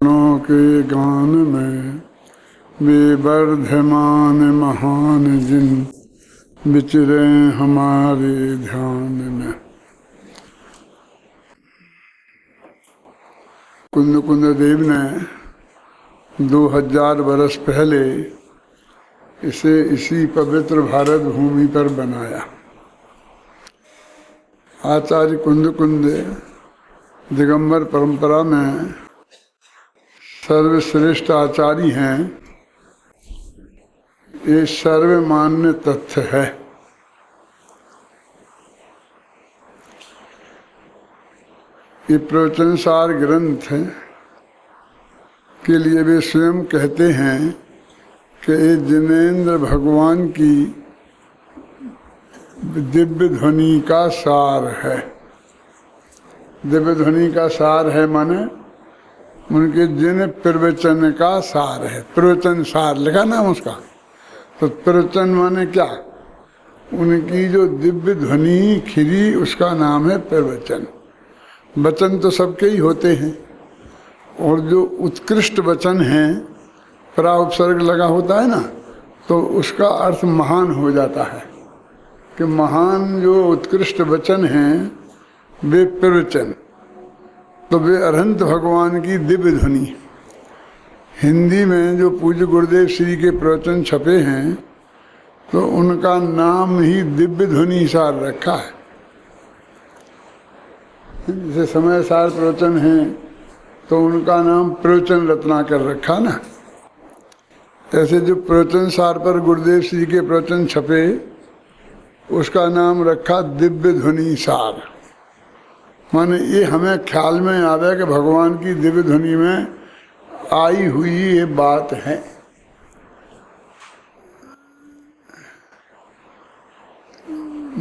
No के गान में बेवर्धमान महान जिन विचरे हमारे ध्यान में। कुंद कुंद देव ने 2000 वर्ष पहले इसे इसी पवित्र भारत भूमि पर बनाया। आचार्य कुंद कुंद दिगंबर परंपरा में सर्वश्रेष्ठ आचार्य हैं। ये सर्वमान्य तथ्य है। ये प्रवचनसार ग्रंथ के लिए वे स्वयं कहते हैं कि ये जिनेंद्र भगवान की दिव्य ध्वनि का सार है। दिव्य ध्वनि का सार है माने उनके जिन प्रवचन का सार है। प्रवचन सार लिखा नाम उसका। तो प्रवचन माने क्या? उनकी जो दिव्य ध्वनि खिरी उसका नाम है प्रवचन। वचन तो सबके ही होते हैं और जो उत्कृष्ट वचन है परा उपसर्ग लगा होता है ना, तो उसका अर्थ महान हो जाता है कि महान जो उत्कृष्ट वचन हैं वे प्रवचन। तो वे अरहंत भगवान की दिव्य ध्वनि। हिंदी में जो पूज्य गुरुदेव श्री के प्रवचन छपे हैं तो उनका नाम ही दिव्य ध्वनि सार रखा है। जैसे समय सार प्रवचन है तो उनका नाम प्रवचन रत्नाकर रखा ना। ऐसे जो प्रवचन सार पर गुरुदेव श्री के प्रवचन छपे उसका नाम रखा दिव्य ध्वनि सार। माने ये हमें ख्याल में आ रहा है कि भगवान की दिव्य ध्वनि में आई हुई ये बात है।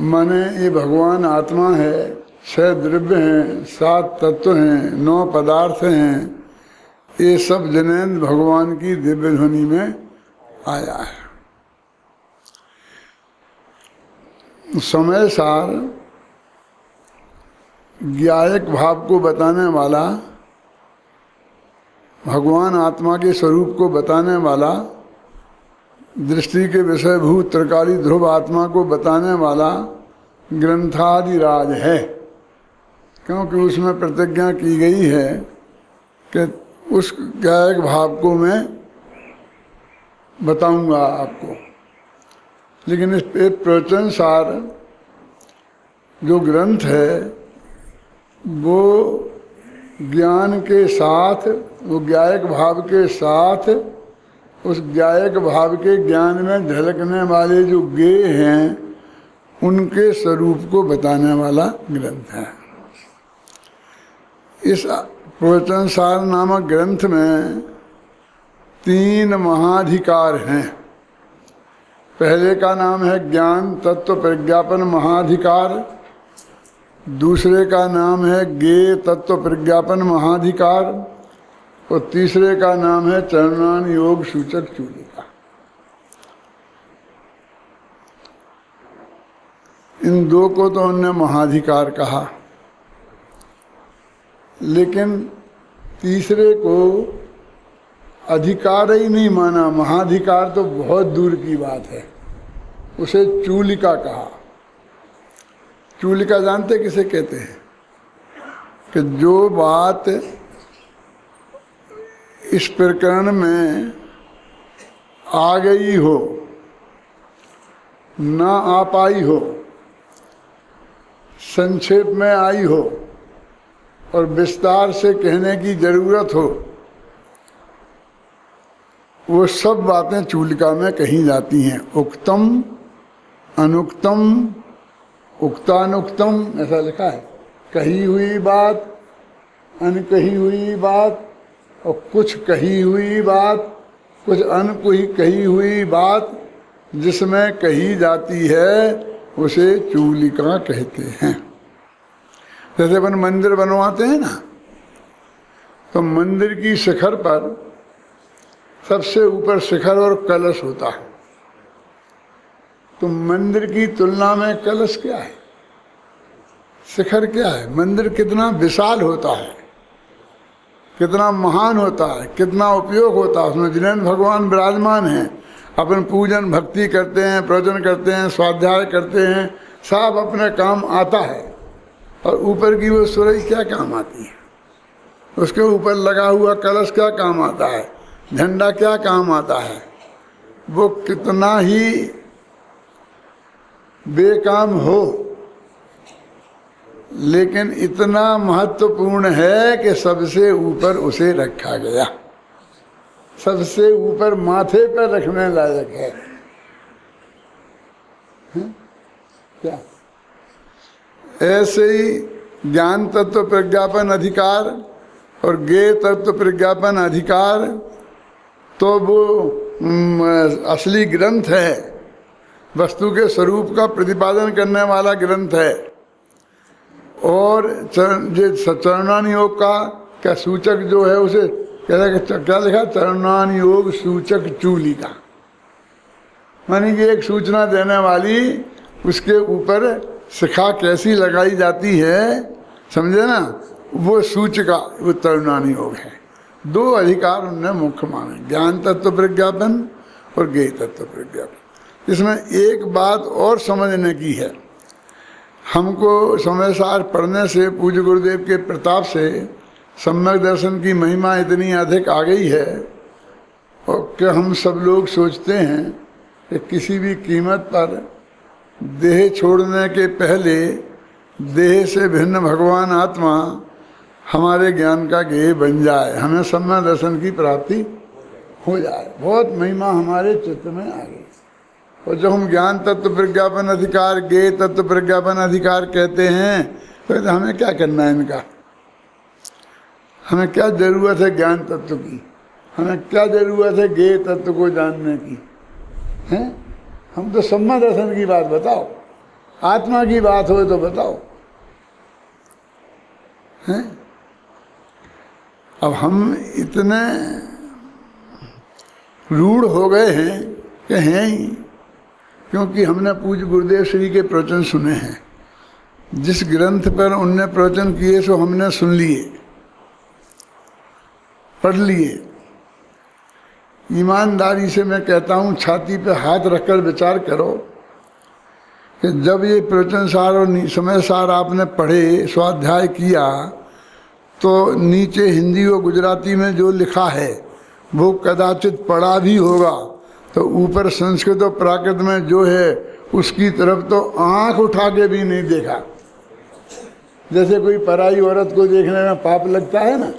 माने ये भगवान आत्मा है, 6 द्रव्य हैं, 7 तत्व हैं, 9 पदार्थ हैं। ये सब जिनेंद्र भगवान की दिव्य ध्वनि में आया है। समय सार ज्ञायक भाव को बताने वाला, भगवान आत्मा के स्वरूप को बताने वाला, दृष्टि के विषयभूत त्रिकाली ध्रुव आत्मा को बताने वाला ग्रंथादिराज है। क्योंकि उसमें प्रतिज्ञा की गई है कि उस ज्ञायक भाव को मैं बताऊंगा आपको। लेकिन इस प्रवचन सार जो ग्रंथ है वो ज्ञान के साथ, वो ज्ञायक भाव के साथ, उस ज्ञायक भाव के ज्ञान में झलकने वाले जो ज्ञेय हैं उनके स्वरूप को बताने वाला ग्रंथ है। इस प्रवचन सार नामक ग्रंथ में 3 महाधिकार हैं। पहले का नाम है ज्ञान तत्व प्रज्ञापन महाधिकार, दूसरे का नाम है ज्ञेय तत्व प्रज्ञापन महाधिकार और तीसरे का नाम है चरणान योग सूचक चूलिका। इन 2 को तो उन्होंने महाधिकार कहा, लेकिन तीसरे को अधिकार ही नहीं माना। महाधिकार तो बहुत दूर की बात है, उसे चूलिका कहा। चूलिका जानते किसे कहते हैं? कि जो बात इस प्रकरण में आ गई हो, ना आ पाई हो, संक्षेप में आई हो और विस्तार से कहने की जरूरत हो, वो सब बातें चूलिका में कही जाती हैं। उक्तम, अनुक्तम, उक्तानुक्तम, ऐसा लिखा है। कही हुई बात, अनकही हुई बात और कुछ कही हुई बात, कुछ कही हुई बात जिसमें कही जाती है उसे चूलिका कहते हैं। जैसे अपन मंदिर बनवाते हैं ना, तो मंदिर की शिखर पर सबसे ऊपर शिखर और कलश होता है। तो मंदिर की तुलना में कलश क्या है, शिखर क्या है? मंदिर कितना विशाल होता है। कितना महान होता है, कितना उपयोग होता है, उसमें जिनेन्द्र भगवान विराजमान हैं। अपन पूजन भक्ति करते हैं, प्रवचन करते हैं, स्वाध्याय करते हैं, सब अपने काम आता है। और ऊपर की वो सुरई क्या काम आती है, उसके ऊपर लगा हुआ कलश क्या काम आता है, झंडा क्या काम आता है। वो कितना ही बेकाम हो, लेकिन इतना महत्वपूर्ण है कि सबसे ऊपर उसे रखा गया, सबसे ऊपर माथे पर रखने लायक है। क्या ऐसे ही ज्ञान तत्व प्रज्ञापन अधिकार और ज्ञेय तत्व प्रज्ञापन अधिकार तो वो असली ग्रंथ है, वस्तु के स्वरूप का प्रतिपादन करने वाला ग्रंथ है। और जो चरणान योग का क्या सूचक जो है उसे क्या लिखा, चरणान योग सूचक चूलिका, मानी कि एक सूचना देने वाली, उसके ऊपर शिखा कैसी लगाई जाती है, समझे ना, वो सूचिका, वो चरणान योग है। दो अधिकार उनने मुख्य माने, ज्ञान तत्व प्रज्ञापन और ज्ञेय तत्व प्रज्ञापन। इसमें एक बात और समझने की है, हमको समय सार पढ़ने से, पूज्य गुरुदेव के प्रताप से सम्यक दर्शन की महिमा इतनी अधिक आ गई है और कि हम सब लोग सोचते हैं कि किसी भी कीमत पर देह छोड़ने के पहले देह से भिन्न भगवान आत्मा हमारे ज्ञान का ज्ञेय बन जाए, हमें सम्यक दर्शन की प्राप्ति हो जाए। बहुत महिमा हमारे चित्त में आ गई। और जब हम ज्ञान तत्व प्रज्ञापन अधिकार, ज्ञेय तत्व प्रज्ञापन अधिकार कहते हैं, तो हमें क्या करना है इनका, हमें क्या जरूरत है ज्ञान तत्व की, हमें क्या जरूरत है ज्ञेय तत्व को जानने की है? हम तो सम्यक दर्शन की बात बताओ, आत्मा की बात हो तो बताओ हैं? अब हम इतने रूढ़ हो गए हैं कि हैं ही, क्योंकि हमने पूज्य गुरुदेव श्री के प्रवचन सुने हैं। जिस ग्रंथ पर उनने प्रवचन किए सो हमने सुन लिए, पढ़ लिए। ईमानदारी से मैं कहता हूँ, छाती पे हाथ रखकर विचार करो कि जब ये प्रवचन सार और समय सार आपने पढ़े, स्वाध्याय किया, तो नीचे हिंदी और गुजराती में जो लिखा है वो कदाचित पढ़ा भी होगा, तो ऊपर संस्कृत और प्राकृत में जो है उसकी तरफ तो आंख उठा के भी नहीं देखा। जैसे कोई पराई औरत को देखने में पाप लगता है ना,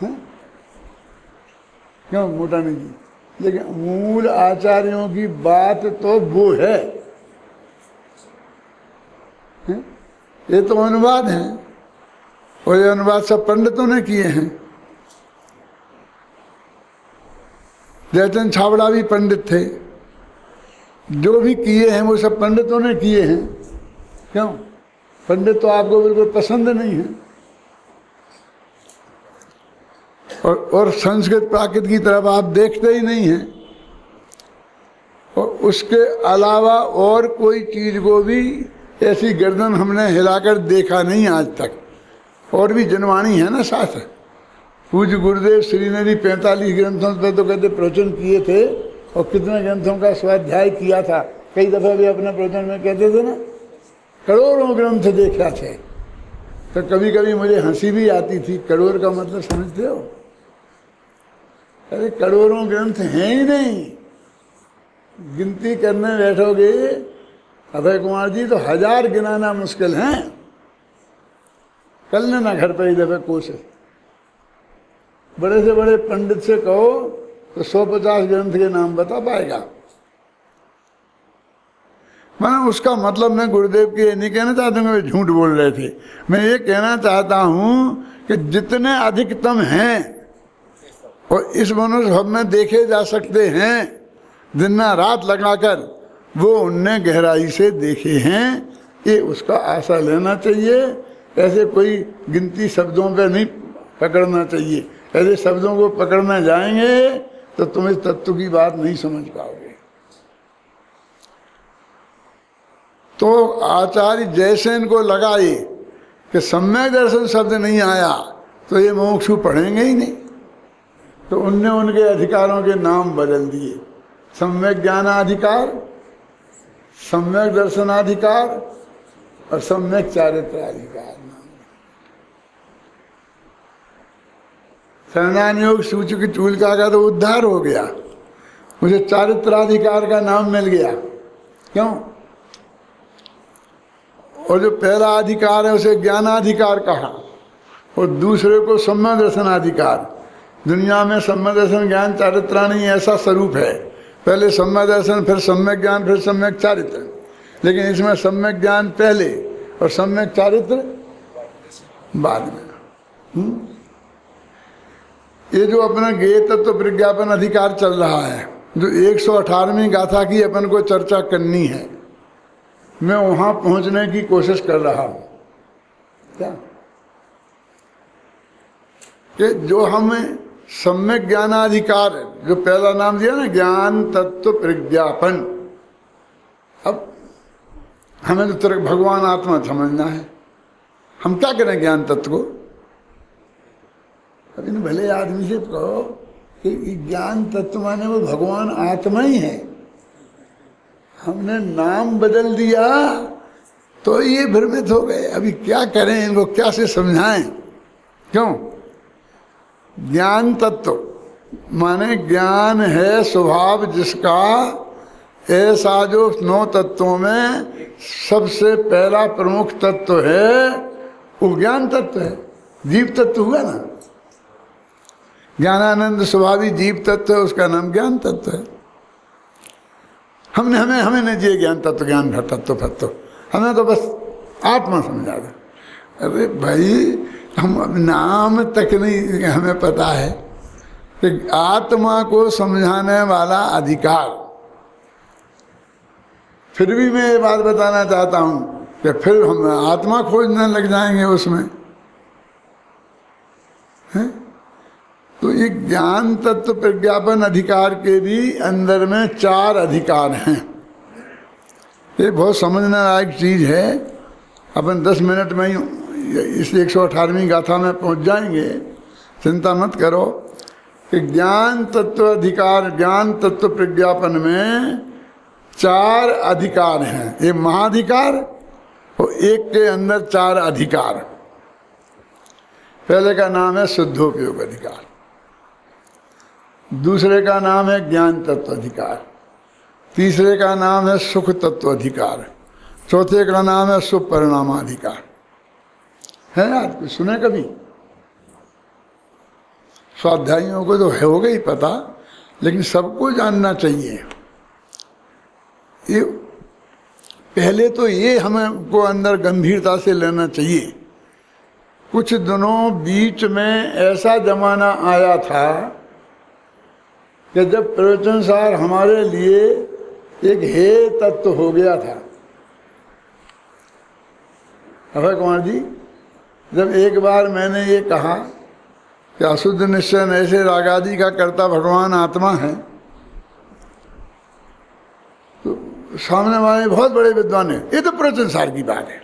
है? क्यों मोटानी जी? लेकिन मूल आचार्यों की बात तो वो है, ये तो अनुवाद है, और ये अनुवाद सब पंडितों ने किए हैं। जयचंद छाबड़ा भी पंडित थे, जो भी किए हैं वो सब पंडितों ने किए हैं। क्यों? पंडित तो आपको बिल्कुल पसंद नहीं है, और संस्कृत प्राकृत की तरफ आप देखते ही नहीं हैं, और उसके अलावा और कोई चीज को भी ऐसी गर्दन हमने हिलाकर देखा नहीं आज तक। और भी जनवाणी है ना साथ। पूज्य गुरुदेव श्री ने भी 45 ग्रंथों पर तो कहते प्रवचन किए थे, और कितने ग्रंथों का स्वाध्याय किया था। कई दफा भी अपने प्रवचन में कहते थे ना, करोड़ों ग्रंथ देखा थे। तो कभी कभी मुझे हंसी भी आती थी। करोड़ का मतलब समझते हो? अरे करोड़ों ग्रंथ हैं ही नहीं, गिनती करने बैठोगे अभय कुमार जी तो 1000 गिनाना मुश्किल है। कर लेना घर पर ही दफे कोशिश। बड़े से बड़े पंडित से कहो तो 150 ग्रंथ के नाम बता पाएगा। मैं उसका मतलब मैं गुरुदेव के ये नहीं कहना चाहता हूँ, वे झूठ बोल रहे थे। मैं ये कहना चाहता हूँ कि जितने अधिकतम हैं और इस मनुष्य में देखे जा सकते हैं दिन रात लगाकर, वो उनने गहराई से देखे हैं। ये उसका आशा लेना चाहिए। ऐसे कोई गिनती शब्दों पे नहीं पकड़ना चाहिए। ऐसे शब्दों को पकड़ने जाएंगे तो तुम इस तत्व की बात नहीं समझ पाओगे। तो आचार्य जैसे इनको लगाए कि सम्यक दर्शन शब्द नहीं आया, तो ये मुमुक्षु पढ़ेंगे ही नहीं। तो उनने उनके अधिकारों के नाम बदल दिए, सम्यक ज्ञानाधिकार, सम्यक दर्शनाधिकार और सम्यक चारित्राधिकार। शरणान योग सूचक चूलिका का तो उद्धार हो गया, मुझे चारित्राधिकार का नाम मिल गया। क्यों? और जो पहला अधिकार है उसे ज्ञानाधिकार कहा, और दूसरे को सम्यक दर्शनाधिकार। दुनिया में सम्यक दर्शन ज्ञान चारित्राणी ऐसा स्वरूप है, पहले सम्यक दर्शन, फिर सम्यक ज्ञान, फिर सम्यक चारित्र। लेकिन इसमें सम्यक ज्ञान पहले और सम्यक चारित्र बाद में। ये जो अपना ज्ञेय तत्व प्रज्ञापन अधिकार चल रहा है, जो 118वीं गाथा की अपन को चर्चा करनी है, मैं वहां पहुंचने की कोशिश कर रहा हूं। क्या कि जो हमें सम्यक ज्ञानाधिकार, जो पहला नाम दिया ना, ज्ञान तत्व प्रज्ञापन, अब हमें तो तरह भगवान आत्मा समझना है। हम क्या करें ज्ञान तत्व को? अब इन भले आदमी से कहो कि ज्ञान तत्व माने वो भगवान आत्मा ही है, हमने नाम बदल दिया तो ये भ्रमित हो गए। अभी क्या करें, इनको क्या से समझाएं? क्यों? ज्ञान तत्व माने ज्ञान है स्वभाव जिसका, ऐसा जो 9 तत्वों में सबसे पहला प्रमुख तत्व है वो ज्ञान तत्व है। जीव तत्व हुआ ना, ज्ञानानंद स्वभावी जीव तत्व है, उसका नाम ज्ञान तत्व है। हमें नहीं दिए ज्ञान तत्व, ज्ञान तत्व फत्व, हमें तो बस आत्मा समझा दे। अरे भाई, हम नाम तक नहीं हमें पता है कि आत्मा को समझाने वाला अधिकार। फिर भी मैं ये बात बताना चाहता हूं कि फिर हम आत्मा खोजने लग जाएंगे उसमें, है? तो ये ज्ञान तत्व प्रज्ञापन अधिकार के भी अंदर में 4 अधिकार हैं। ये बहुत समझने लायक चीज है। अपन 10 मिनट में ही इस 118वीं गाथा में पहुंच जाएंगे, चिंता मत करो। कि ज्ञान तत्व अधिकार, ज्ञान तत्व प्रज्ञापन में 4 अधिकार हैं। एक महाधिकार और एक के अंदर 4 अधिकार। पहले का नाम है शुद्धोपयोग अधिकार, दूसरे का नाम है ज्ञान तत्व अधिकार, तीसरे का नाम है सुख तत्व अधिकार, चौथे का नाम है शुभ परिणामाधिकार। है आपको सुने कभी? स्वाध्यायियों को तो हो गई पता, लेकिन सबको जानना चाहिए। ये पहले तो ये हमको अंदर गंभीरता से लेना चाहिए। कुछ दिनों बीच में ऐसा जमाना आया था कि जब प्रवचनसार हमारे लिए एक हेय तत्व हो गया था। अभय कुमार जी, जब एक बार मैंने ये कहा कि अशुद्ध निश्चय ऐसे रागादि का कर्ता भगवान आत्मा है, तो सामने वाले बहुत बड़े विद्वान है, ये तो प्रवचनसार की बात है।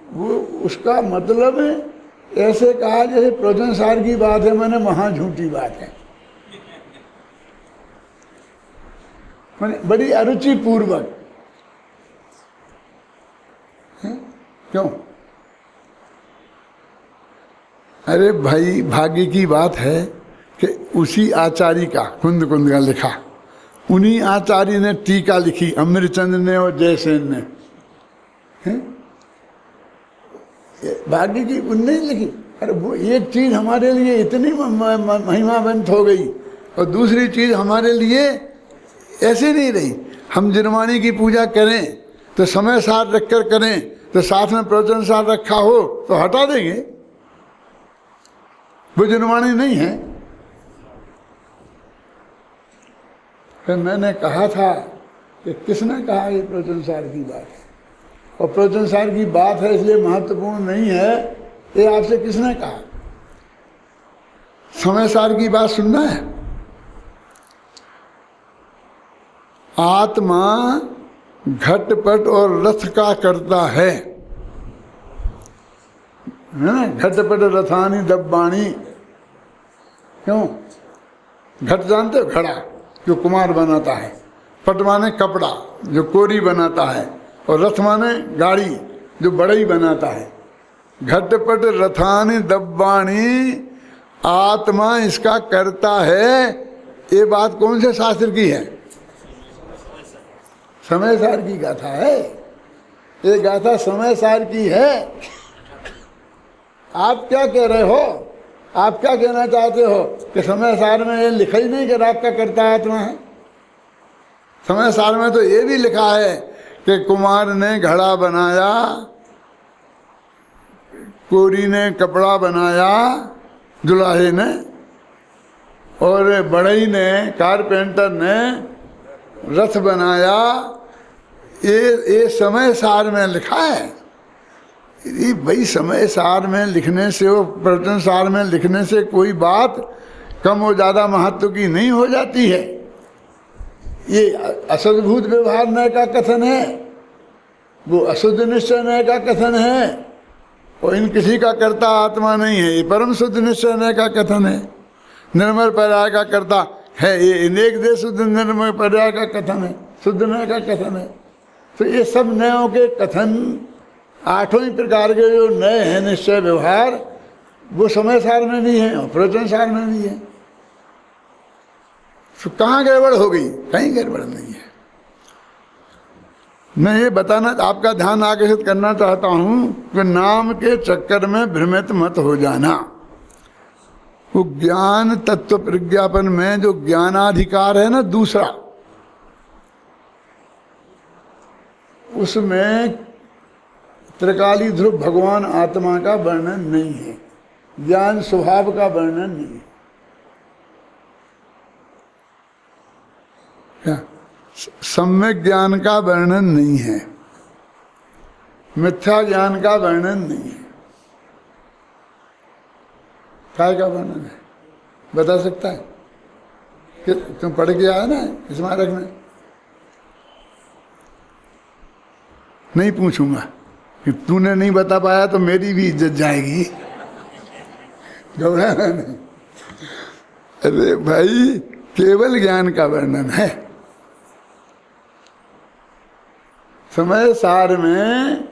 वो उसका मतलब ऐसे कहा जैसे प्रवचनसार की बात है, मैंने महा झूठी बात है। मैंने बड़ी अरुचि पूर्वक, क्यों? अरे भाई, भाग्य की बात है कि उसी आचार्य का कुंद कुंद का लिखा, उन्हीं आचार्य ने टीका लिखी, अमृतचंद्र ने और जयसेन ने। भाग्य की उनने लिखी। अरे वो एक चीज हमारे लिए इतनी महिमावंत हो गई और दूसरी चीज हमारे लिए ऐसे नहीं रही। हम जिनवाणी की पूजा करें तो समय साथ रखकर करें, तो साथ में प्रवचन साथ रखा हो तो हटा देंगे, वो जिनवाणी नहीं है। फिर मैंने कहा था कि किसने कहा ये प्रवचनसार की बात है, और प्रवचनसार की बात है इसलिए महत्वपूर्ण नहीं है, ये आपसे किसने कहा? समय सार की बात सुनना है। आत्मा घटपट और रथ का करता है, है ना, घटपट रथानी दब्बाणी। क्यों? घट जानते हो, घड़ा जो कुमार बनाता है, पट माने कपड़ा जो कोरी बनाता है, और रथ माने गाड़ी जो बढ़ई बनाता है। घटपट रथानी दब्बाणी, आत्मा इसका करता है। ये बात कौन से शास्त्र की है? समय सार की गाथा है। ये गाथा समय सार की है। आप क्या कह रहे हो? आप क्या कहना चाहते हो कि समय सार में ये लिखा ही नहीं कि रात का करता आत्मा है? समय सार में तो ये भी लिखा है कि कुमार ने घड़ा बनाया, कोरी ने कपड़ा बनाया, जुलाहे ने, और बढ़ई ने, कारपेंटर ने रथ बनाया। ये समय सार में लिखा है। ये भाई समय सार में लिखने से, वो प्रवचन सार में लिखने से कोई बात कम और ज़्यादा महत्व की नहीं हो जाती है। ये असद्भूत व्यवहार न्याय का कथन है, वो अशुद्ध निश्चय न्याय का कथन है, और इन किसी का कर्ता आत्मा नहीं है। ये परम शुद्ध निश्चय न्याय का कथन है। निर्मल पर्याय का कर्ता है, ये अनेक देश शुद्ध निर्मल पर्याय का कथन है, शुद्ध न्याय का कथन है। तो ये सब न्यायों के कथन, आठों ही प्रकार के जो नए हैं निश्चय व्यवहार, वो समय सार में नहीं है और प्रवचन सार में नहीं है। तो कहाँ गड़बड़ हो गई? कहीं गड़बड़ नहीं है। मैं ये बताना, आपका ध्यान आकर्षित करना चाहता हूं कि नाम के चक्कर में भ्रमित मत हो जाना। वो ज्ञान तत्व प्रज्ञापन में जो ज्ञानाधिकार है ना दूसरा, उसमें त्रिकाली ध्रुव भगवान आत्मा का वर्णन नहीं है, ज्ञान स्वभाव का वर्णन नहीं है। क्या? सम्यक ज्ञान का वर्णन नहीं है, मिथ्या ज्ञान का वर्णन नहीं है। काय का वर्णन है? बता सकता है? कि तुम पढ़ के आया ना इस स्मारक में? नहीं पूछूंगा कि तूने नहीं बता पाया तो मेरी भी इज्जत जाएगी। घबराना नहीं। अरे भाई, केवल ज्ञान का वर्णन है। समय सार में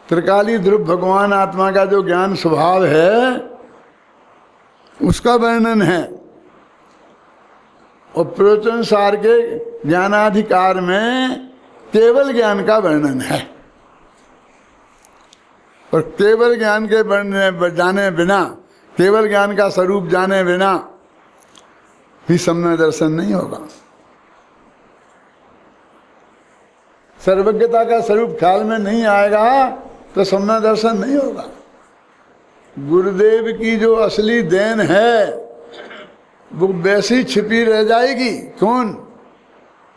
त्रिकाली ध्रुव भगवान आत्मा का जो ज्ञान स्वभाव है उसका वर्णन है, और प्रवचन सार के ज्ञानाधिकार में केवल ज्ञान का वर्णन है। और केवल ज्ञान के वर्णन जाने बिना, केवल ज्ञान का स्वरूप जाने बिना भी सम्य दर्शन नहीं होगा। सर्वज्ञता का स्वरूप ख्याल में नहीं आएगा तो सम्य दर्शन नहीं होगा। गुरुदेव की जो असली देन है वो वैसी छिपी रह जाएगी। कौन?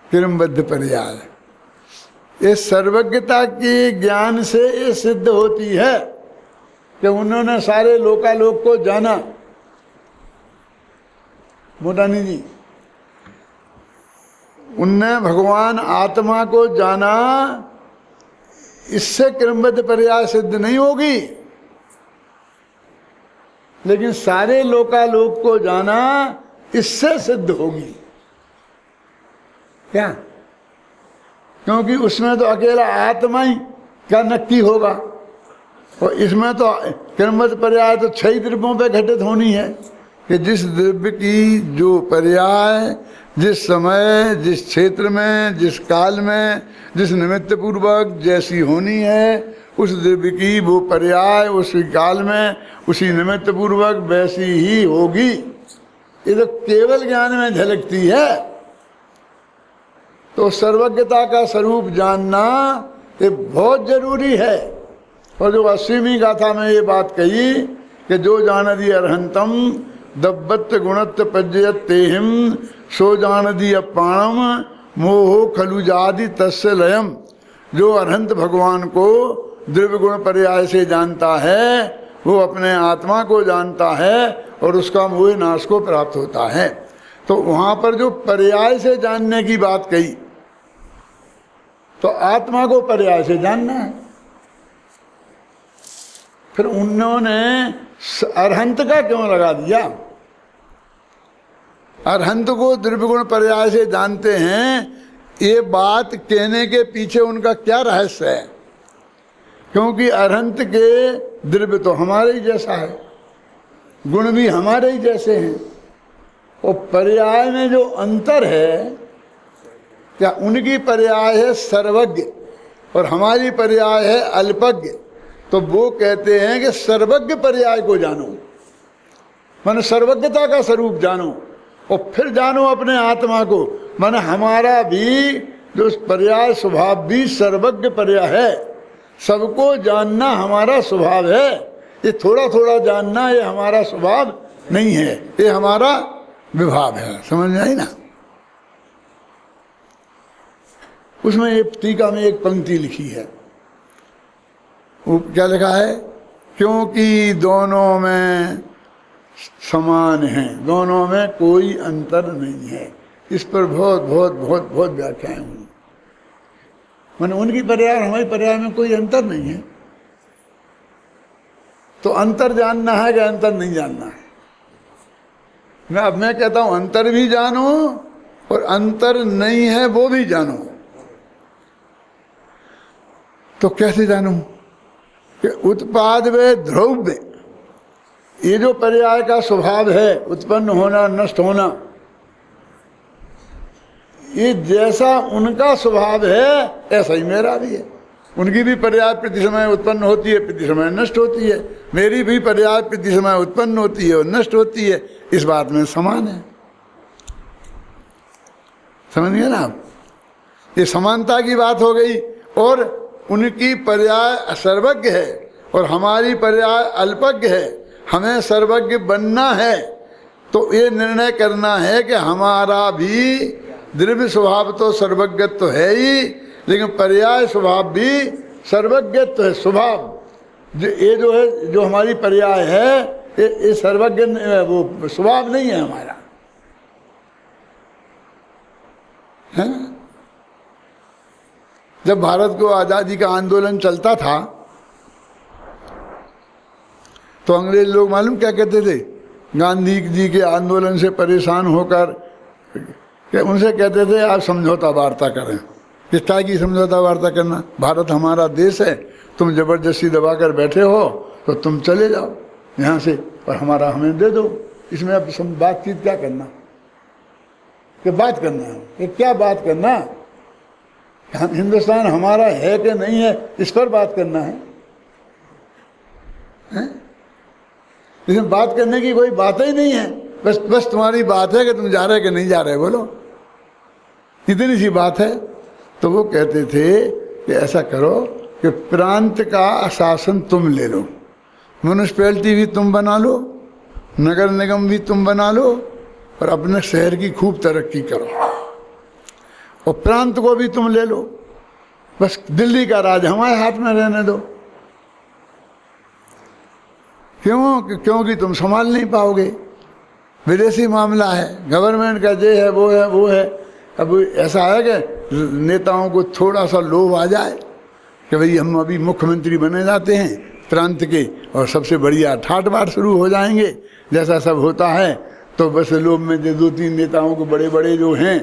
क्रमबद्ध पर्याय। ये सर्वज्ञता के ज्ञान से ये सिद्ध होती है कि उन्होंने सारे लोकालोक को जाना। मोटानी जी, उनने भगवान आत्मा को जाना, इससे क्रमबद्ध पर्याय सिद्ध नहीं होगी, लेकिन सारे लोकालोक को जाना इससे सिद्ध होगी। क्या? क्योंकि उसमें तो अकेला आत्मा ही का नक्की होगा, और इसमें तो क्रमबद्ध पर्याय तो 6 द्रव्यों पे घटित होनी है कि जिस द्रव्य की जो पर्याय जिस समय, जिस क्षेत्र में, जिस काल में, जिस निमित्त पूर्वक जैसी होनी है, उस द्रव्य की वो पर्याय उसी काल में, उसी निमित्त पूर्वक वैसी ही होगी। ये तो केवल ज्ञान में झलकती है। तो सर्वज्ञता का स्वरूप जानना ये बहुत जरूरी है। और जो 80वीं गाथा में ये बात कही कि जो जानदी अर्हंतम दब्बत गुणत्व पज्जयत तेहिम सो जानदी अपाणम मोहो खलुजादि तस्य लयम। जो अरहंत भगवान को द्रव्य गुण पर्याय से जानता है वो अपने आत्मा को जानता है और उसका मोह नाश को प्राप्त होता है। तो वहाँ पर जो पर्याय से जानने की बात कही, तो आत्मा को पर्याय से जानना है। फिर उन्होंने अरहंत का क्यों लगा दिया? अरहंत को द्रव्यगुण पर्याय से जानते हैं, ये बात कहने के पीछे उनका क्या रहस्य है? क्योंकि अरहंत के द्रव्य तो हमारे ही जैसा है, गुण भी हमारे ही जैसे हैं, और पर्याय में जो अंतर है, क्या उनकी पर्याय है सर्वज्ञ और हमारी पर्याय है अल्पज्ञ। तो वो कहते हैं कि सर्वज्ञ पर्याय को जानो, माने सर्वज्ञता का स्वरूप जानो, और फिर जानो अपने आत्मा को। माने हमारा भी जो पर्याय स्वभाव भी सर्वज्ञ पर्याय है, सबको जानना हमारा स्वभाव है। ये थोड़ा थोड़ा जानना ये हमारा स्वभाव नहीं है, ये हमारा विभाव है। समझ में आई ना? उसमें एक टीका में एक पंक्ति लिखी है, वो क्या लिखा है? क्योंकि दोनों में समान हैं, दोनों में कोई अंतर नहीं है। इस पर बहुत बहुत बहुत बहुत व्याख्याएं हुई। माने उनकी पर्याय और हमारी पर्याय में कोई अंतर नहीं है। तो अंतर जानना है कि अंतर नहीं जानना है? मैं कहता हूं अंतर भी जानो और अंतर नहीं है वो भी जानो। तो कैसे जानूं? कि उत्पाद व द्रव्य, ये जो पर्याय का स्वभाव है, उत्पन्न होना नष्ट होना, ये जैसा उनका स्वभाव है ऐसा ही मेरा भी है। उनकी भी पर्याय प्रति समय उत्पन्न होती है, प्रति समय नष्ट होती है। मेरी भी पर्याय प्रति समय उत्पन्न होती है और नष्ट होती है। इस बात में समान है। समझ गए ना आप? ये समानता की बात हो गई। और उनकी पर्याय सर्वज्ञ है और हमारी पर्याय अल्पज्ञ है। हमें सर्वज्ञ बनना है तो ये निर्णय करना है कि हमारा भी द्रव्य स्वभाव तो सर्वज्ञत्व है ही, लेकिन पर्याय स्वभाव भी सर्वज्ञत्व है। स्वभाव ये जो है, जो हमारी पर्याय है, ये सर्वज्ञ वो स्वभाव नहीं है हमारा, है? जब भारत को आज़ादी का आंदोलन चलता था तो अंग्रेज लोग मालूम क्या कहते थे? गांधी जी के आंदोलन से परेशान होकर कि उनसे कहते थे आप समझौता वार्ता करें। किस तरह की समझौता वार्ता करना? भारत हमारा देश है, तुम जबरदस्ती दबा कर बैठे हो तो तुम चले जाओ यहाँ से और हमारा हमें दे दो। इसमें अब बातचीत क्या करना? कि बात करना है कि क्या बात करना? हिंदुस्तान हमारा है कि नहीं है इस पर बात करना है, हैं? इसमें बात करने की कोई बात ही नहीं है। बस तुम्हारी बात है कि तुम जा रहे कि नहीं जा रहे, बोलो, इतनी सी बात है। तो वो कहते थे कि ऐसा करो कि प्रांत का शासन तुम ले लो, म्यूनिसिपैलिटी भी तुम बना लो, नगर निगम भी तुम बना लो और अपने शहर की खूब तरक्की करो, और प्रांत को भी तुम ले लो। बस दिल्ली का राज हमारे हाथ में रहने दो। क्यों? क्योंकि तुम संभाल नहीं पाओगे, विदेशी मामला है, गवर्नमेंट का ये है वो है वो है। अब ऐसा है कि नेताओं को थोड़ा सा लोभ आ जाए कि भाई हम अभी मुख्यमंत्री बने जाते हैं प्रांत के और सबसे बढ़िया ठाट बाट शुरू हो जाएंगे, जैसा सब होता है। तो बस लोभ में जो 2-3 नेताओं को बड़े बड़े जो हैं,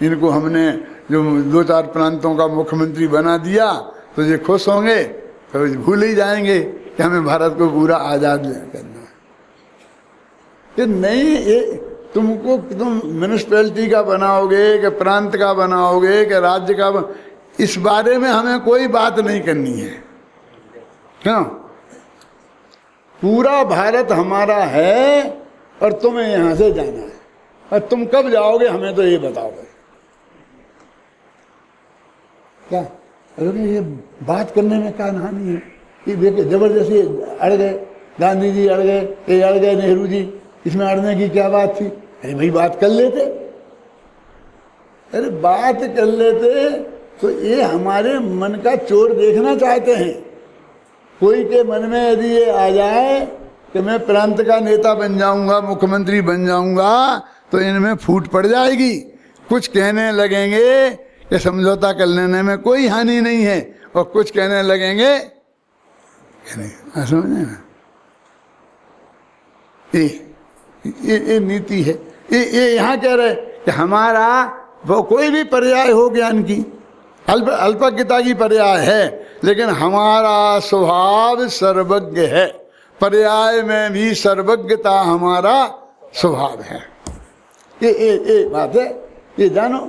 इनको हमने जो 2-4 प्रांतों का मुख्यमंत्री बना दिया तो ये खुश होंगे, तो भूल ही जाएंगे कि हमें भारत को पूरा आज़ाद करना है। कि नहीं, ये तुम म्यूनिसिपैलिटी का बनाओगे कि प्रांत का बनाओगे कि राज्य का इस बारे में हमें कोई बात नहीं करनी है। क्यों? पूरा भारत हमारा है और तुम्हें यहाँ से जाना है, और तुम कब जाओगे हमें तो ये बताओगे। क्या? अरे ये बात करने में क्या हानि है? ये देखिए जबरदस्ती अड़ गए, गांधी जी अड़ गए, ये अड़ गए नेहरू जी, इसमें अड़ने की क्या बात थी? अरे भाई बात कर लेते, अरे बात कर लेते। तो ये हमारे मन का चोर देखना चाहते हैं। कोई के मन में यदि ये आ जाए कि मैं प्रांत का नेता बन जाऊंगा, मुख्यमंत्री बन जाऊंगा, तो इनमें फूट पड़ जाएगी। कुछ कहने लगेंगे कि समझौता कर लेने में कोई हानि नहीं है, और कुछ कहने लगेंगे कि नहीं? समझे ना? ये नीति है। ये यहाँ कह रहे कि हमारा वो कोई भी पर्याय हो ज्ञान की, अल्पज्ञता की पर्याय है, लेकिन हमारा स्वभाव सर्वज्ञ है। पर्याय में भी सर्वज्ञता हमारा स्वभाव है। ये बात है, ये जानो।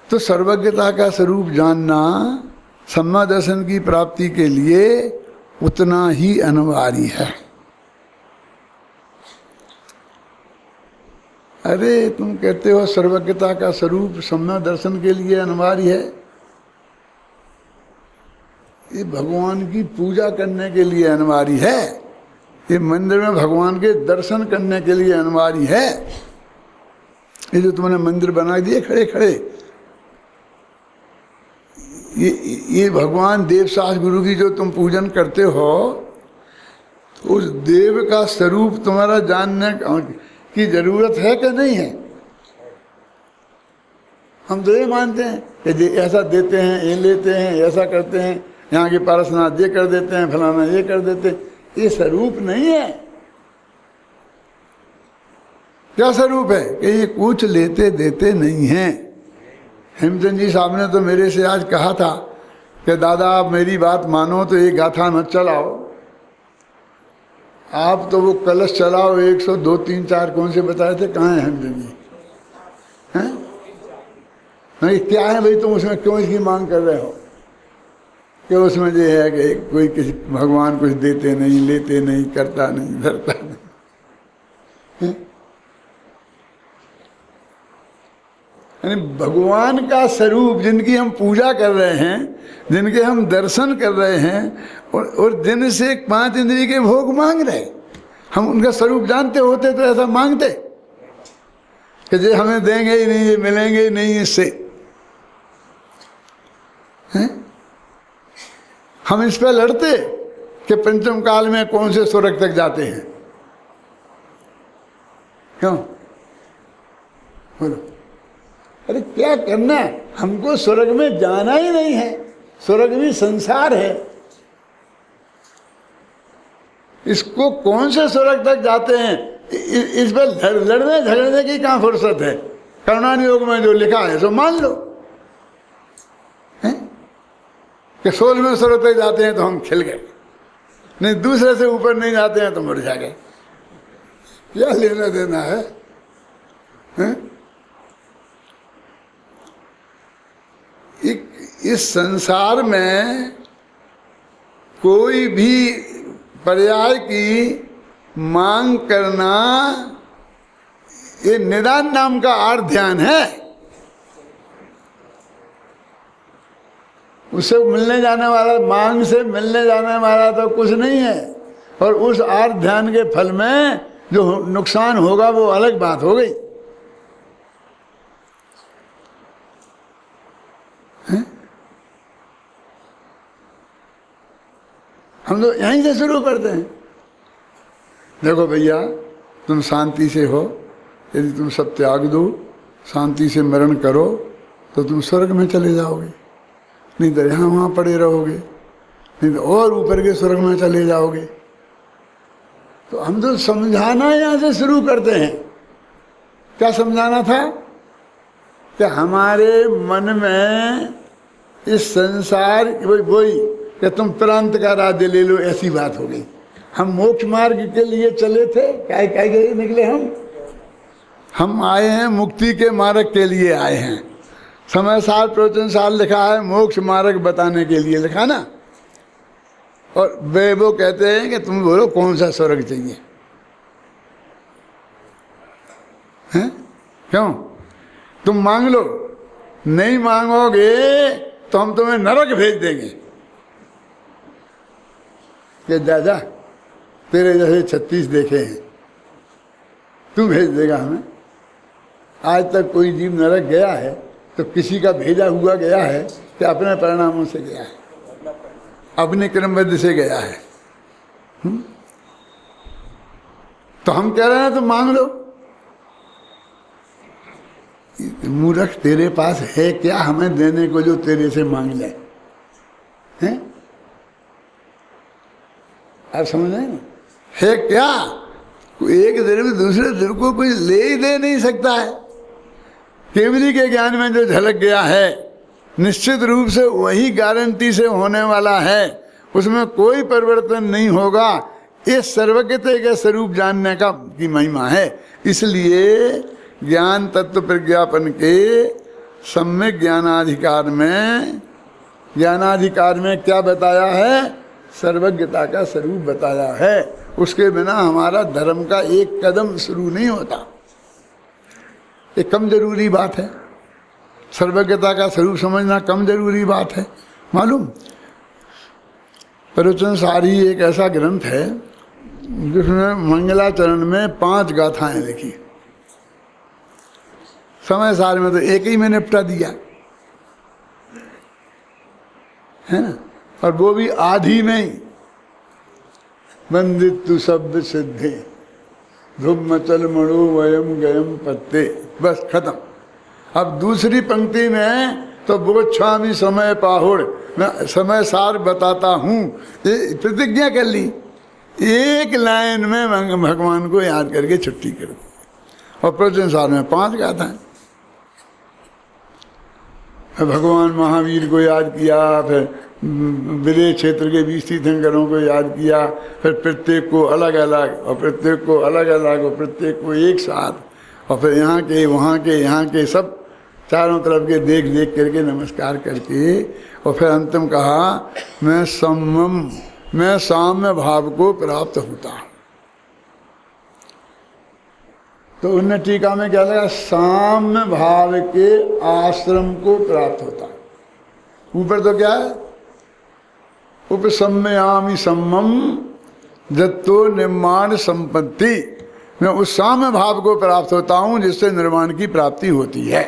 तो सर्वज्ञता का स्वरूप जानना सम्मा दर्शन की प्राप्ति के लिए उतना ही अनिवार्य है। अरे तुम कहते हो सर्वज्ञता का स्वरूप सम्मा दर्शन के लिए अनिवार्य है, ये भगवान की पूजा करने के लिए अनिवार्य है, ये मंदिर में भगवान के दर्शन करने के लिए अनिवार्य है। ये जो तुमने मंदिर बना दिए खड़े खड़े, ये भगवान देव सास गुरु की जो तुम पूजन करते हो, उस देव का स्वरूप तुम्हारा जानने की जरूरत है कि नहीं है? हम तो ये मानते हैं कि ऐसा देते हैं, ये लेते हैं, ऐसा करते हैं, यहाँ के पारसनाथ ये कर देते हैं, फलाना ये कर देते हैं। ये स्वरूप नहीं है। क्या स्वरूप है कि ये कुछ लेते देते नहीं हैं। हेमचंद जी साहब ने तो मेरे से आज कहा था कि दादा आप मेरी बात मानो तो ये गाथा मत चलाओ, आप तो वो कलश चलाओ 100 2 3 4 कौन से बताए थे, कहाँ है हेमचंद जी? हैं? नहीं क्या है भाई, तुम उसमें क्यों इसकी मांग कर रहे हो कि उसमें ये है कि कोई किसी भगवान कुछ देते नहीं, लेते नहीं, करता नहीं, धरता नहीं। यानी भगवान का स्वरूप जिनकी हम पूजा कर रहे हैं, जिनके हम दर्शन कर रहे हैं, और जिनसे 5 इंद्रिय के भोग मांग रहे, हम उनका स्वरूप जानते होते तो ऐसा मांगते कि ये हमें देंगे ही नहीं, ये मिलेंगे ही नहीं इससे। हैं? हम इस पर लड़ते कि पंचम काल में कौन से स्वर्ग तक जाते हैं। क्यों बोलो? अरे क्या करना है, हमको स्वर्ग में जाना ही नहीं है, स्वर्ग भी संसार है। इसको कौन से स्वर्ग तक जाते हैं, इस पर लड़ने झगड़ने की कहाँ फुर्सत है? करुणान योग में जो लिखा है सो मान लो कि 16वें स्वर्ग तक जाते हैं तो हम खिल गए, नहीं दूसरे से ऊपर नहीं जाते हैं तो मर जाएंगे। क्या लेना देना है, हैं? इस संसार में कोई भी पर्याय की मांग करना ये निदान नाम का आर्थ ध्यान है। उससे मिलने जाने वाला, मांग से मिलने जाने वाला तो कुछ नहीं है, और उस आर्थ ध्यान के फल में जो नुकसान होगा वो अलग बात हो गई। हम तो यहीं से शुरू करते हैं। देखो भैया, तुम शांति से हो, यदि तुम सब त्याग दो, शांति से मरण करो, तो तुम स्वर्ग में चले जाओगे, नहीं तो यहाँ वहाँ पड़े रहोगे, नहीं तो और ऊपर के स्वर्ग में चले जाओगे। तो हम तो समझाना यहाँ से शुरू करते हैं। क्या समझाना था कि हमारे मन में इस संसार वही कि तुम प्रांत का राज्य ले लो, ऐसी बात हो गई। हम मोक्ष मार्ग के लिए चले थे, क्या के निकले हम आए हैं मुक्ति के मार्ग के लिए आए हैं। समय साल प्रवचन साल लिखा है मोक्ष मार्ग बताने के लिए लिखा ना, और वे वो कहते हैं कि तुम बोलो कौन सा स्वर्ग चाहिए, हैं? क्यों? तुम मांग लो, नहीं मांगोगे तो हम तुम्हें नरक भेज देंगे कि दादा तेरे जैसे 36 देखे हैं, तू भेज देगा हमें। आज तक कोई जीव नरक गया है तो किसी का भेजा हुआ गया है कि अपने परिणामों से गया है, अपने क्रमबद्ध से गया है। तो हम कह रहे हैं तो मांग लो। मूर्ख, तेरे पास है क्या हमें देने को जो तेरे से मांग ले? हैं? आप समझ रहे हैं है क्या? एक द्रव्य दूसरे द्रव्य को कोई ले ही दे नहीं सकता है। केवली के ज्ञान में जो झलक गया है निश्चित रूप से वही गारंटी से होने वाला है, उसमें कोई परिवर्तन नहीं होगा। ये सर्वज्ञता के स्वरूप जानने का की महिमा है। इसलिए ज्ञान तत्व प्रज्ञापन के सम्यक ज्ञानाधिकार में क्या बताया है? सर्वज्ञता का स्वरूप बताया है। उसके बिना हमारा धर्म का एक कदम शुरू नहीं होता। ये कम जरूरी बात है। सर्वज्ञता का स्वरूप समझना कम जरूरी बात है। मालूम, प्रवचन सारी एक ऐसा ग्रंथ है जिसमें मंगलाचरण में 5 गाथाएं लिखी। समय सार में तो एक ही में निपटा दिया है ना, और वो भी आधी में ही। वंदितु शब्द सिद्धे ध्रुव चल मणो वयम गयम पत्ते, बस खत्म। अब दूसरी पंक्ति में तो बोच्छामी समय पाहुड़, मैं समय सार बताता हूँ, ये प्रतिज्ञा कर ली। एक लाइन में भगवान को याद करके छुट्टी कर दी। और प्रवचन सार में 5 गाथाएं। भगवान महावीर को याद किया, फिर विदेश क्षेत्र के 20 तीर्थंकरों को याद किया, फिर प्रत्येक को अलग अलग और प्रत्येक को अलग अलग और प्रत्येक को एक साथ, और फिर यहाँ के वहाँ के यहाँ के सब चारों तरफ के देख देख करके नमस्कार करके, और फिर अंतिम कहा मैं साम्य भाव को प्राप्त होता हूँ। तो उन्हें टीका में क्या लगा? साम्य भाव के आश्रम को प्राप्त होता है। ऊपर तो क्या है? उपसम्मयामि सम्मम जत्तो निर्माण संपत्ति, मैं उस साम्य भाव को प्राप्त होता हूँ जिससे निर्माण की प्राप्ति होती है।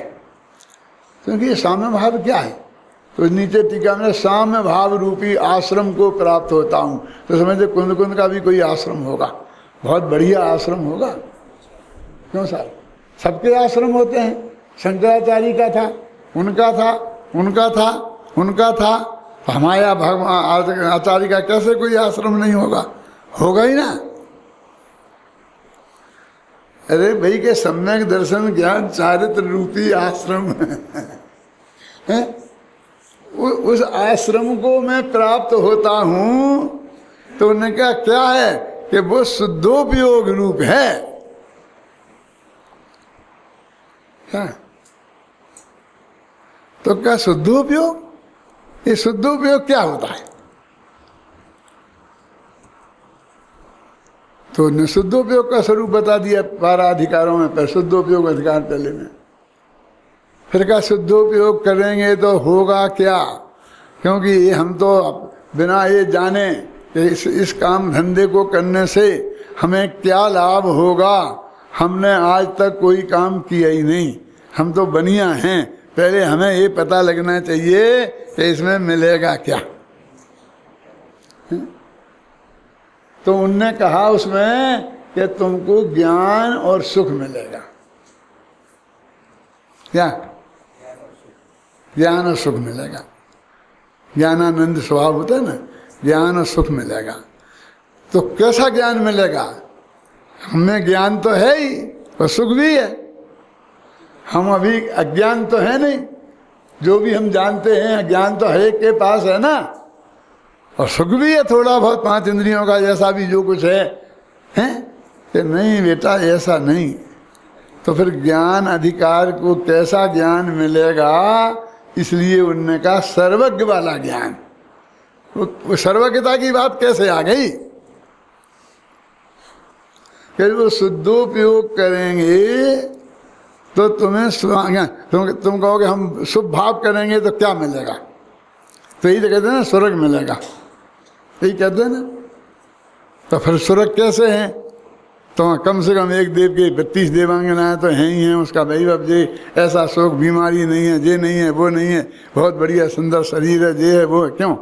क्योंकि ये साम्य भाव क्या है? तो नीचे टीका में साम्य भाव रूपी आश्रम को प्राप्त होता हूँ। तो समझते कुंद कुंद का भी कोई आश्रम होगा, बहुत बढ़िया आश्रम होगा। क्यों साहब? सबके आश्रम होते हैं। शंकराचार्य का था, उनका था, उनका था, उनका था। हमारा भगवान आचार्य का कैसे कोई आश्रम नहीं होगा? होगा ही ना। अरे भाई के सम्यक दर्शन ज्ञान चारित्र रूपी आश्रम है। उस आश्रम को मैं प्राप्त होता हूँ। तो उन्होंने कहा क्या है कि वो शुद्धोपयोग रूप है। क्या? तो क्या शुद्धोपयोग? ये शुद्धोपयोग क्या होता है? तो उन्हें शुद्धोपयोग का स्वरूप बता दिया 12 अधिकारों में। पर शुद्धोपयोग अधिकार पहले में, फिर क्या शुद्धोपयोग करेंगे तो होगा क्या? क्योंकि ये हम तो बिना ये जाने कि इस काम धंधे को करने से हमें क्या लाभ होगा, हमने आज तक कोई काम किया ही नहीं। हम तो बनिया हैं। पहले हमें ये पता लगना चाहिए कि इसमें मिलेगा क्या। तो उनने कहा उसमें कि तुमको ज्ञान और सुख मिलेगा। क्या? ज्ञान और सुख मिलेगा। ज्ञानानंद स्वभाव होता है ना, ज्ञान और सुख मिलेगा। तो कैसा ज्ञान मिलेगा? हमें ज्ञान तो है ही और सुख भी है। हम अभी अज्ञान तो है नहीं। जो भी हम जानते हैं ज्ञान तो हर एक के पास है ना, और सुख भी है थोड़ा बहुत 5 इंद्रियों का जैसा भी जो कुछ है, हैं? कि नहीं बेटा ऐसा नहीं। तो फिर ज्ञान अधिकार को कैसा ज्ञान मिलेगा? इसलिए उनने कहा सर्वज्ञ वाला ज्ञान। वो सर्वज्ञता की बात कैसे आ गई? फिर वो शुद्धोपयोग करेंगे तो तुम्हें तुम कहोगे हम शुभ भाव करेंगे तो क्या मिलेगा? तो यही तो कहते हैं ना, स्वर्ग मिलेगा। यही कहते हैं ना। तो फिर स्वर्ग कैसे हैं? तो कम से कम एक देव के 32 देवांगनाएं तो हैं ही हैं। उसका वैभव जे ऐसा शोक बीमारी नहीं है, जे नहीं है, वो नहीं है, बहुत बढ़िया सुंदर शरीर है, जे है वो है। क्यों?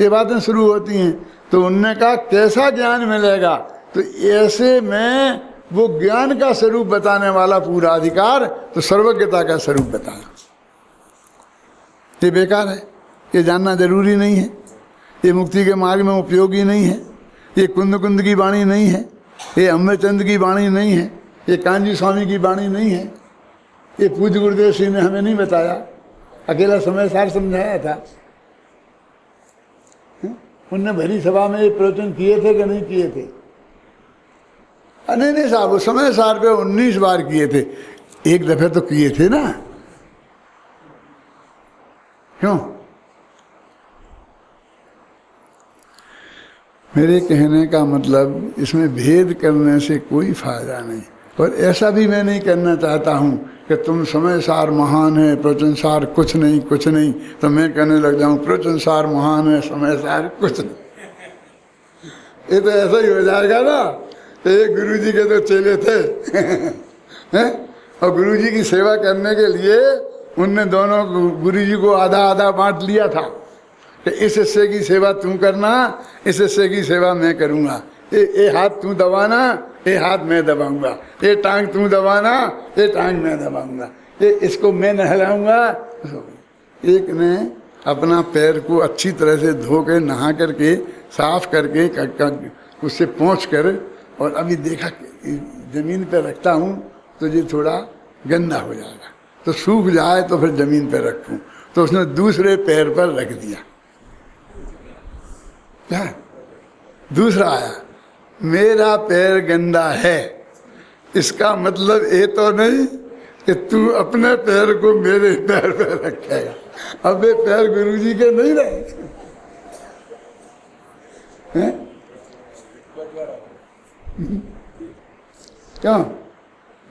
ये बातें शुरू होती हैं। तो उनने कहा कैसा ज्ञान मिलेगा? तो ऐसे में वो ज्ञान का स्वरूप बताने वाला पूरा अधिकार, तो सर्वज्ञता का स्वरूप बताना ये बेकार है। ये जानना जरूरी नहीं है। ये मुक्ति के मार्ग में उपयोगी नहीं है। ये कुंद कुंद की वाणी नहीं है, ये अमृतचंद की वाणी नहीं है, ये कांजी स्वामी की वाणी नहीं है, ये पूज्य गुरुदेव सिंह ने हमें नहीं बताया, अकेला समय सार समझाया था। उनने भरी सभा में ये प्रवचन किए थे कि नहीं किए थे? नहीं साहब, वो समय सार पे 19 बार किए थे, एक दफे तो किए थे ना, क्यों? मेरे कहने का मतलब इसमें भेद करने से कोई फायदा नहीं, और ऐसा भी मैं नहीं करना चाहता हूँ कि तुम समय सार महान है, प्रवचन सार कुछ नहीं, कुछ नहीं, तो मैं कहने लग जाऊँ प्रवचन सार महान है, समय सार कुछ नहीं। ये तो ऐसा ही हो जाएगा ना। एक गुरुजी के तो चेले थे हैं? और गुरुजी की सेवा करने के लिए उनने दोनों गुरुजी को आधा आधा बांट लिया था कि इस हिस्से की सेवा तू करना, इस हिस्से की सेवा मैं करूँगा, ये हाथ तू दबाना, ये हाथ मैं दबाऊंगा, ये टांग तू दबाना, ये टांग मैं दबाऊंगा, ये इसको मैं नहलाऊंगा। एक ने अपना पैर को अच्छी तरह से धो के नहा करके साफ करके उससे पोंछ कर, और अभी देखा जमीन पर रखता हूँ तो ये थोड़ा गंदा हो जाएगा, तो सूख जाए तो फिर जमीन पर रखूँ, तो उसने दूसरे पैर पर रख दिया। क्या दूसरा आया, मेरा पैर गंदा है, इसका मतलब ये तो नहीं कि तू अपने पैर को मेरे पैर पर रखेगा। अब ये पैर गुरुजी के नहीं रहे हैं? क्यों?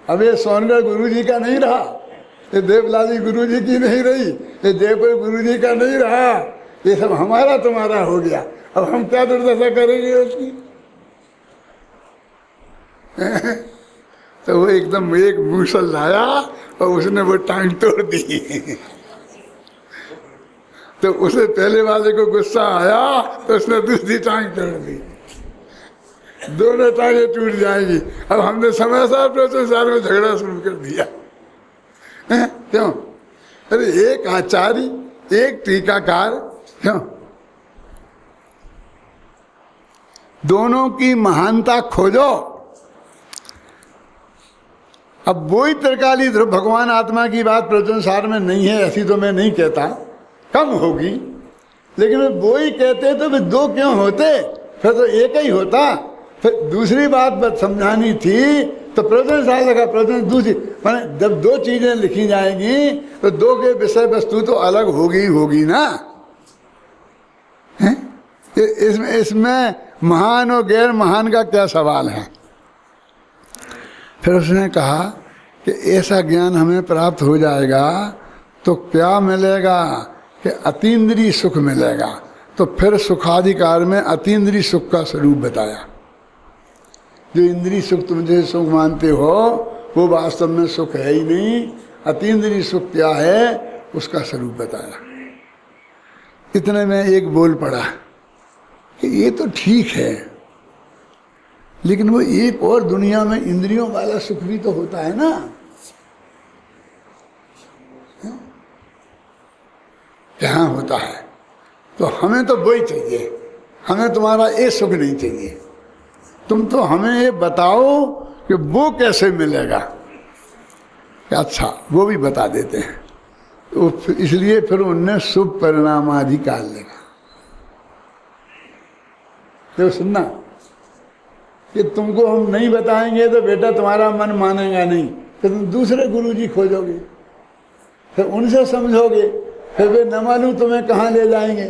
अब ये सोनगढ़ गुरुजी का नहीं रहा, ये देवलाली गुरुजी की नहीं रही, ये जयपुर गुरुजी का नहीं रहा, ये सब हमारा तुम्हारा हो गया। अब हम क्या दुर्दशा करेंगे उसकी? तो वो एकदम एक मूसल लाया और उसने वो टांग तोड़ दी। तो उसे पहले वाले को गुस्सा आया तो उसने दूसरी टांग तोड़ दी, दोनों टांगें टूट जाएंगी। अब हमने समय सार प्रवचन सार में झगड़ा शुरू कर दिया। क्यों? अरे एक आचार्य, एक टीकाकार, क्यों? दोनों की महानता खोजो। अब वही त्रिकाली ध्रुव भगवान आत्मा की बात प्रवचन सार में नहीं है ऐसी तो मैं नहीं कहता, कम होगी, लेकिन वो ही कहते तो फिर दो क्यों होते, फिर तो एक ही होता। फिर दूसरी बात समझानी थी तो प्रवचन सार लगा, प्रवचन दूसरी, माने जब दो चीजें लिखी जाएंगी तो दो के विषय वस्तु तो अलग होगी ना। इसमें महान और गैर महान का क्या सवाल है? फिर उसने कहा कि ऐसा ज्ञान हमें प्राप्त हो जाएगा तो क्या मिलेगा कि अतीन्द्रिय सुख मिलेगा। तो फिर सुखाधिकार में अतीन्द्रिय सुख का स्वरूप बताया। जो इंद्रिय सुख तुम जैसे सुख मानते हो वो वास्तव में सुख है ही नहीं। अतीन्द्रिय सुख क्या है उसका स्वरूप बताया। इतने में एक बोल पड़ा कि ये तो ठीक है, लेकिन वो एक और दुनिया में इंद्रियों वाला सुख भी तो होता है ना। कहाँ होता है? तो हमें तो वही चाहिए, हमें तुम्हारा ये सुख नहीं चाहिए। तुम तो हमें ये बताओ कि वो कैसे मिलेगा। अच्छा वो भी बता देते हैं। तो इसलिए फिर उनने शुभ परिणामाधिकार लिखा। तो सुनना कि तुमको हम नहीं बताएंगे तो बेटा तुम्हारा मन मानेगा नहीं, फिर तुम दूसरे गुरुजी खोजोगे, फिर उनसे समझोगे, फिर वे न मालूम तुम्हें कहाँ ले जाएंगे।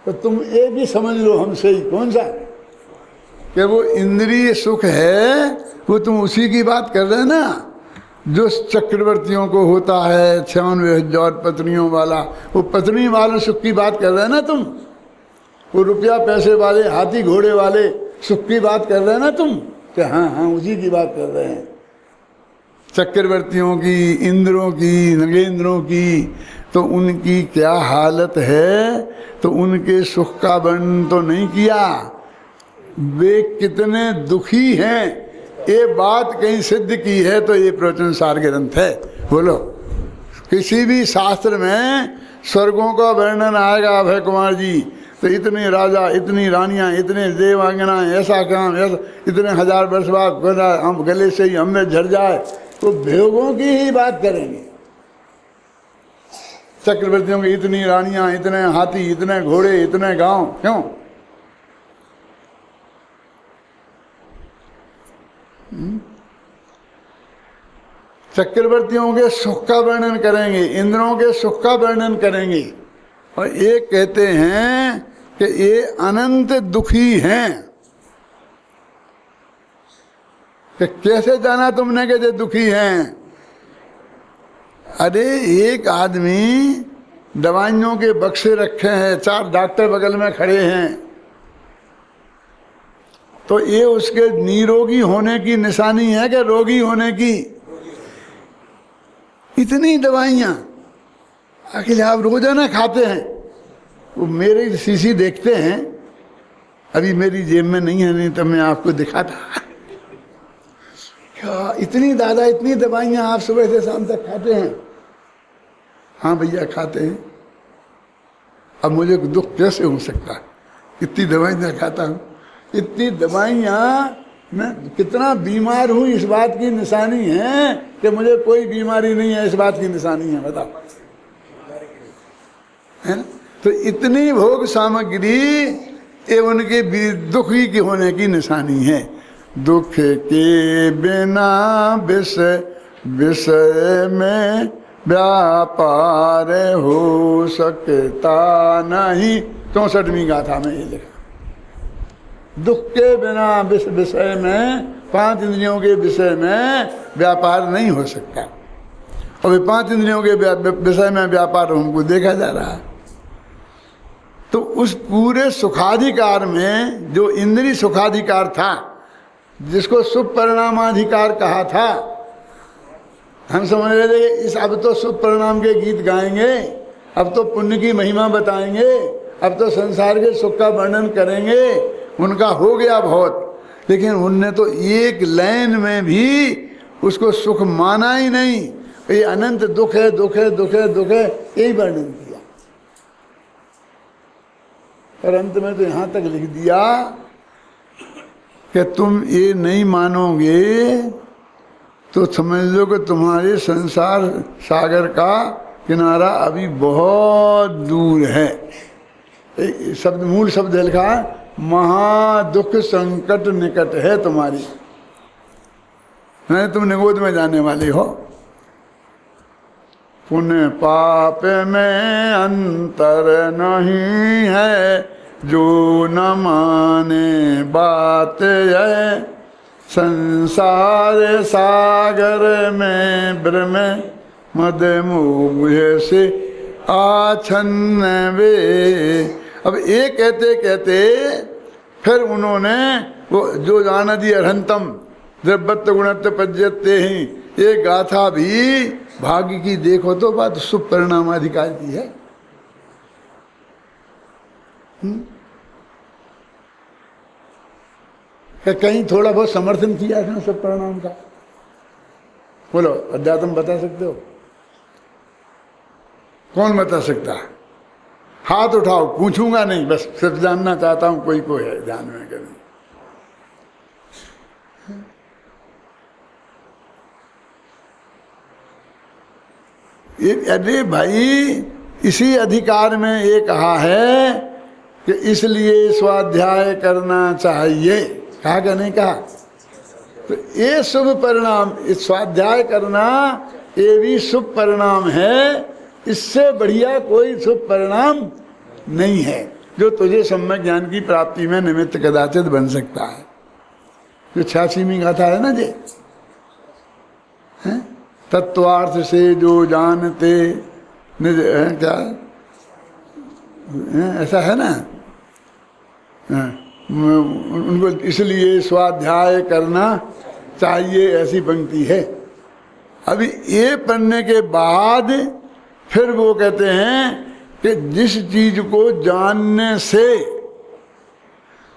तो तुम एक ही समझ लो हमसे ही, कौन सा कि वो इंद्रिय सुख है, वो तुम उसी की बात कर रहे हैं ना जो चक्रवर्तियों को होता है, 96,000 पत्नियों वाला, वो पत्नी वाले सुख की बात कर रहे हैं ना तुम। वो रुपया पैसे वाले, हाथी घोड़े वाले सुख की बात कर रहे हैं ना तुम, कि हाँ हाँ उसी की बात कर रहे हैं। चक्रवर्तियों की, इंद्रों की, नगेंद्रों की, तो उनकी क्या हालत है, तो उनके सुख का वर्णन तो नहीं किया। वे कितने दुखी हैं ये बात कहीं सिद्ध की है तो ये प्रवचन सार ग्रंथ है। बोलो किसी भी शास्त्र में स्वर्गों का वर्णन आएगा अभय कुमार जी, तो इतने राजा, इतनी रानियां, इतने देवांगनाएं, ऐसा काम, ऐसा, इतने 1000 वर्ष बाद हम गले से ही हमें झड़ जाए, तो भोगों की ही बात करेंगे। चक्रवर्तियों की इतनी रानियां, इतने हाथी, इतने घोड़े, इतने गांव, क्यों? चक्रवर्तियों के सुख का वर्णन करेंगे, इंद्रों के सुख का वर्णन करेंगे, और एक कहते हैं कि ये अनंत दुखी हैं। कि कैसे जाना तुमने कि ये दुखी हैं? अरे एक आदमी दवाइयों के बक्से रखे हैं, 4 डॉक्टर बगल में खड़े हैं, तो ये उसके निरोगी होने की निशानी है कि रोगी होने की? इतनी दवाइयां आखिर आप रोजाना खाते हैं। वो मेरी शीशी देखते हैं, अभी मेरी जेब में नहीं है, नहीं तो मैं आपको दिखाता। क्या इतनी दादा, इतनी दवाइयां आप सुबह से शाम तक खाते हैं? हाँ भैया खाते हैं। अब मुझे दुख कैसे हो सकता है? इतनी दवाइयां खाता हूँ। इतनी दवाइयां, मैं कितना बीमार हूँ इस बात की निशानी है कि मुझे कोई बीमारी नहीं है, इस बात की निशानी है, बताओ, है ना? तो इतनी भोग सामग्री ये उनके दुखी की होने की निशानी है। दुख के बिना विषय में व्यापार हो सकता नहीं। 64वीं गाथा में ये लिखा, दुख के बिना विषय में, 5 इंद्रियों के विषय में व्यापार नहीं हो सकता। और 5 इंद्रियों के विषय में व्यापार हमको देखा जा रहा है। तो उस पूरे सुखाधिकार में जो इंद्रिय सुखाधिकार था, जिसको शुभ परिणामाधिकार कहा था, हम समझ रहे थे इस अब तो शुभ परिणाम के गीत गाएंगे, अब तो पुण्य की महिमा बताएंगे, अब तो संसार के सुख का वर्णन करेंगे, उनका हो गया बहुत। लेकिन उनने तो एक लाइन में भी उसको सुख माना ही नहीं। ये अनंत दुख है, दुख है, दुख है, दुख है, यही वर्णन किया। और अंत में तो यहां तक लिख दिया कि तुम ये नहीं मानोगे तो समझ लो कि तुम्हारे संसार सागर का किनारा अभी बहुत दूर है। शब्द, मूल शब्द लिखा है, महादुख संकट निकट है तुम्हारी, नहीं तुम निगोद में जाने वाले हो। पुण्य पाप में अंतर नहीं है, जो न माने बात है, संसार सागर में ब्रह्म मद मोह से आछन्न वे। अब ये कहते कहते फिर उन्होंने वो जो जानदी अर्हंतम द्रव्यत्व गुणत्व पज्यते ही, ये गाथा भी भाग्य की देखो तो बात शुभ परिणाम अधिकार की है। कहीं थोड़ा बहुत समर्थन किया है ना शुभ परिणाम का? बोलो, अध्यात्म बता सकते हो? कौन बता सकता है? हाथ उठाओ, पूछूंगा नहीं, बस सिर्फ जानना चाहता हूं कोई को है ध्यान में कभी। अरे भाई, इसी अधिकार में ये कहा है कि इसलिए स्वाध्याय करना चाहिए। कहा क्या नहीं कहा? तो ये शुभ परिणाम, इस स्वाध्याय करना ये भी शुभ परिणाम है। इससे बढ़िया कोई शुभ परिणाम नहीं है जो तुझे सम्यक ज्ञान की प्राप्ति में निमित्त कदाचित बन सकता है। जो 86वीं गाथा है ना जी, तत्वार्थ से जो जानते निज, क्या ऐसा है ना, उनको इसलिए स्वाध्याय करना चाहिए, ऐसी पंक्ति है। अभी ये पढ़ने के बाद फिर वो कहते हैं कि जिस चीज को जानने से,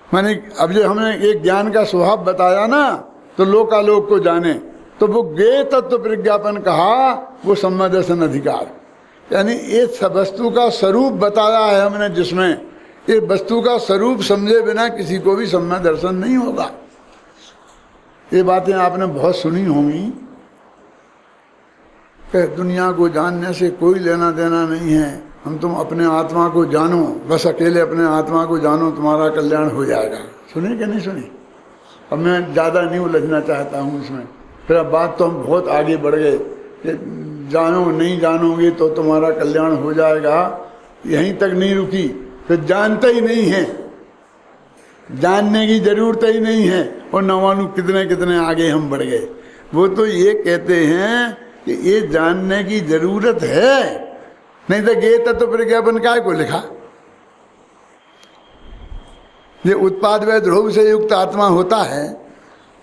माने अब जो हमने एक ज्ञान का स्वभाव बताया ना, तो लोकालोक को जाने, तो वो गे तत्व प्रज्ञापन कहा, वो सम्यक दर्शन अधिकार, यानी इस वस्तु का स्वरूप बताया है हमने, जिसमें ये वस्तु का स्वरूप समझे बिना किसी को भी सम्यक दर्शन नहीं होगा। ये बातें आपने बहुत सुनी होंगी कि दुनिया को जानने से कोई लेना देना नहीं है, हम तुम अपने आत्मा को जानो, बस अकेले अपने आत्मा को जानो, तुम्हारा कल्याण हो जाएगा। सुने कि नहीं सुनी? अब मैं ज़्यादा नहीं उलझना चाहता हूँ इसमें, फिर अब बात तो हम बहुत आगे बढ़ गए कि जानो नहीं जानोगे तो तुम्हारा कल्याण हो जाएगा, यहीं तक नहीं रुकी, फिर जानते ही नहीं है, जानने की जरूरत ही नहीं है, और न मालूम कितने कितने आगे हम बढ़ गए। वो तो ये कहते हैं कि ये जानने की जरूरत है, नहीं तो ये तत्व प्रज्ञापन काय को लिखा? ये उत्पाद व ध्रुव से युक्त आत्मा होता है,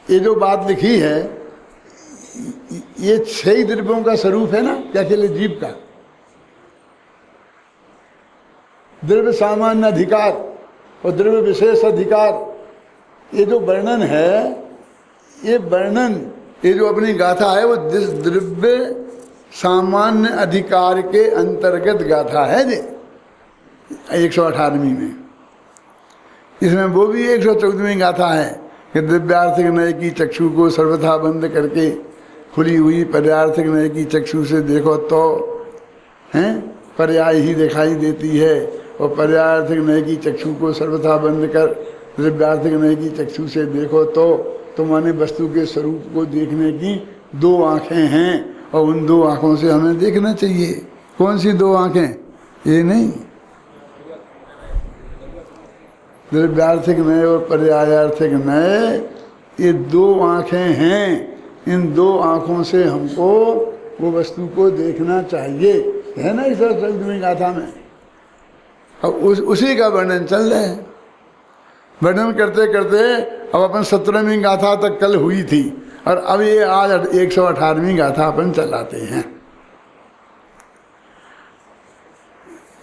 ये जो बात लिखी है ये 6 द्रव्यों का स्वरूप है ना, क्या अकेले जीव का? द्रव्य सामान्य अधिकार और द्रव्य विशेष अधिकार, ये जो वर्णन है, ये वर्णन, ये जो अपनी गाथा है वो द्रव्य सामान्य अधिकार के अंतर्गत गाथा है जी 118वीं में। इसमें वो भी 114वीं गाथा है कि दिव्यार्थिक नय की चक्षु को सर्वथा बंद करके खुली हुई पर्यार्थिक नय की चक्षु से देखो तो हैं पर्याय ही दिखाई देती है, और पर्यार्थिक नय की चक्षु को सर्वथा बंद कर दिव्यार्थिक नय की चक्षु से देखो तो माने वस्तु के स्वरूप को देखने की 2 आँखें हैं, और उन 2 आँखों से हमें देखना चाहिए। कौन सी 2 आँखें? ये नहीं, द्रव्यार्थिक नय और पर्यायार्थिक नय, ये 2 आँखें हैं, इन 2 आँखों से हमको वो वस्तु को देखना चाहिए, है ना इस 114वीं गाथा में। अब उसी का वर्णन चल रहा है। वर्णन करते करते अब अपन 17वीं गाथा तक कल हुई थी, और अब ये आज 118वीं गाथा अपन चलाते हैं।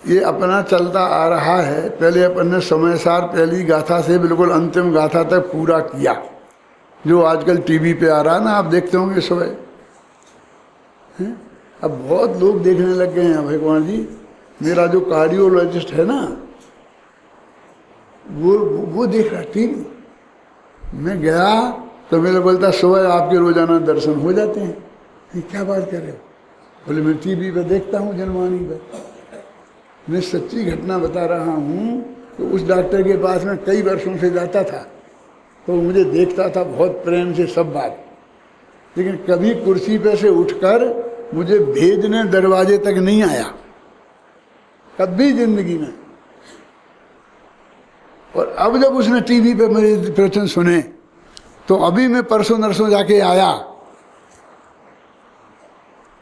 ये अपना चलता आ रहा है। पहले अपन ने समय सार पहली गाथा से बिल्कुल अंतिम गाथा तक पूरा किया, जो आजकल टीवी पे आ रहा है ना, आप देखते होंगे सुबह। अब बहुत लोग देखने लग गए हैं। भगवान जी, मेरा जो कार्डियोलॉजिस्ट है ना, वो देख रहा टीवी। मैं गया तो मेरे बोलता सुबह आपके रोजाना दर्शन हो जाते हैं। ये क्या बात कर रहे हो? बोले मैं टीवी पे देखता हूँ, जनवाणी पे। मैं सच्ची घटना बता रहा हूँ। तो उस डॉक्टर के पास में कई वर्षों से जाता था, तो मुझे देखता था बहुत प्रेम से सब बात, लेकिन कभी कुर्सी पे से उठकर मुझे भेजने दरवाजे तक नहीं आया, कभी जिंदगी में। और अब जब उसने टीवी पे मेरे प्रवचन सुने, तो अभी मैं परसों नरसों जाके आया,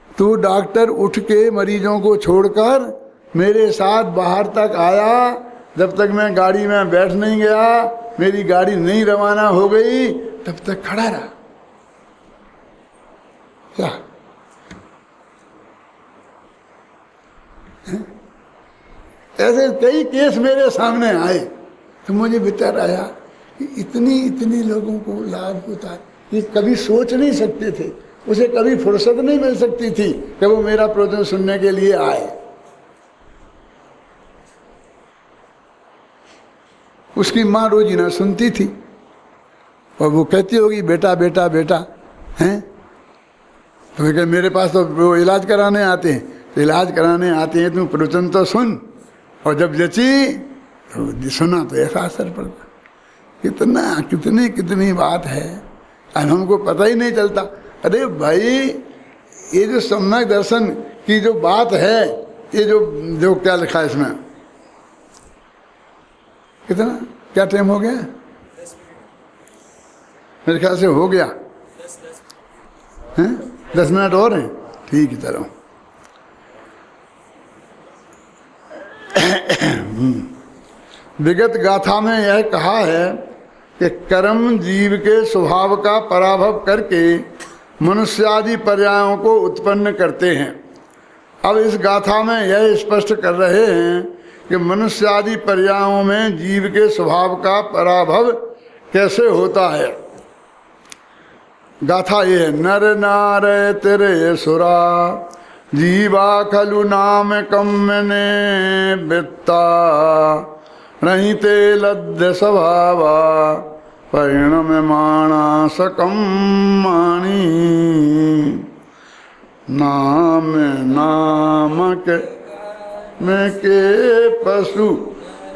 तो डॉक्टर उठ के मरीजों को छोड़कर मेरे साथ बाहर तक आया। जब तक मैं गाड़ी में बैठ नहीं गया, मेरी गाड़ी नहीं रवाना हो गई, तब तक खड़ा रहा। क्या ऐसे कई केस मेरे सामने आए, तो मुझे विचार आया कि इतनी लोगों को लाभ होता है, ये कभी सोच नहीं सकते थे, उसे कभी फुर्सत नहीं मिल सकती थी कि वो मेरा प्रवचन सुनने के लिए आए। उसकी माँ रोजीना सुनती थी, और वो कहती होगी बेटा बेटा बेटा हैं। तो मैं कह मेरे पास तो वो इलाज कराने आते हैं, तो इलाज कराने आते हैं, तुम प्रवचन तो सुन, और जब जची तो सुना तो ऐसा असर पड़ता। कितनी बात है, अब हमको पता ही नहीं चलता। अरे भाई, ये जो सम्यक दर्शन की जो बात है, ये जो क्या लिखा है इसमें, कितना क्या टाइम हो गया? मेरे ख्याल से हो गया हैं, 10 मिनट और हैं। ठीक है, चलो। विगत गाथा में यह कहा है कि कर्म जीव के स्वभाव का पराभव करके मनुष्यादि पर्यायों को उत्पन्न करते हैं। अब इस गाथा में यह स्पष्ट कर रहे हैं कि मनुष्यादि पर्यायों में जीव के स्वभाव का पराभव कैसे होता है। गाथा ये है, नर नार तेरे सुरा जीवा खलु नाम कम्मने बित्ता रहिते लद्य स्वभावा परिणम मानसकम माणी नाम नाम के में के पशु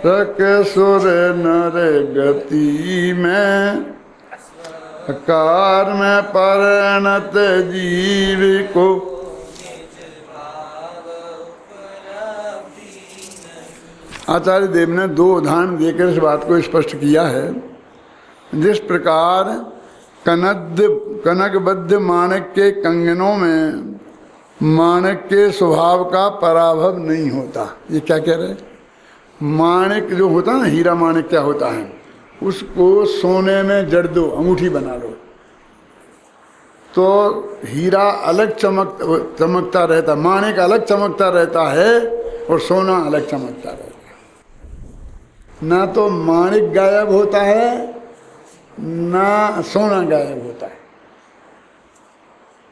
रख सुर नर गति में कार में परिणत जीव को आचार्य देव ने दो उदाहरण देकर इस बात को स्पष्ट किया है। जिस प्रकार कनकबद्ध माणिक के कंगनों में माणिक के स्वभाव का पराभव नहीं होता। ये क्या कह रहे हैं? माणिक जो होता है ना, हीरा माणिक क्या होता है, उसको सोने में जड़ दो, अंगूठी बना लो तो हीरा अलग चमकता रहता, माणिक अलग चमकता रहता है और सोना अलग चमकता रहता है। ना तो माणिक गायब होता है ना सोना गायब होता है,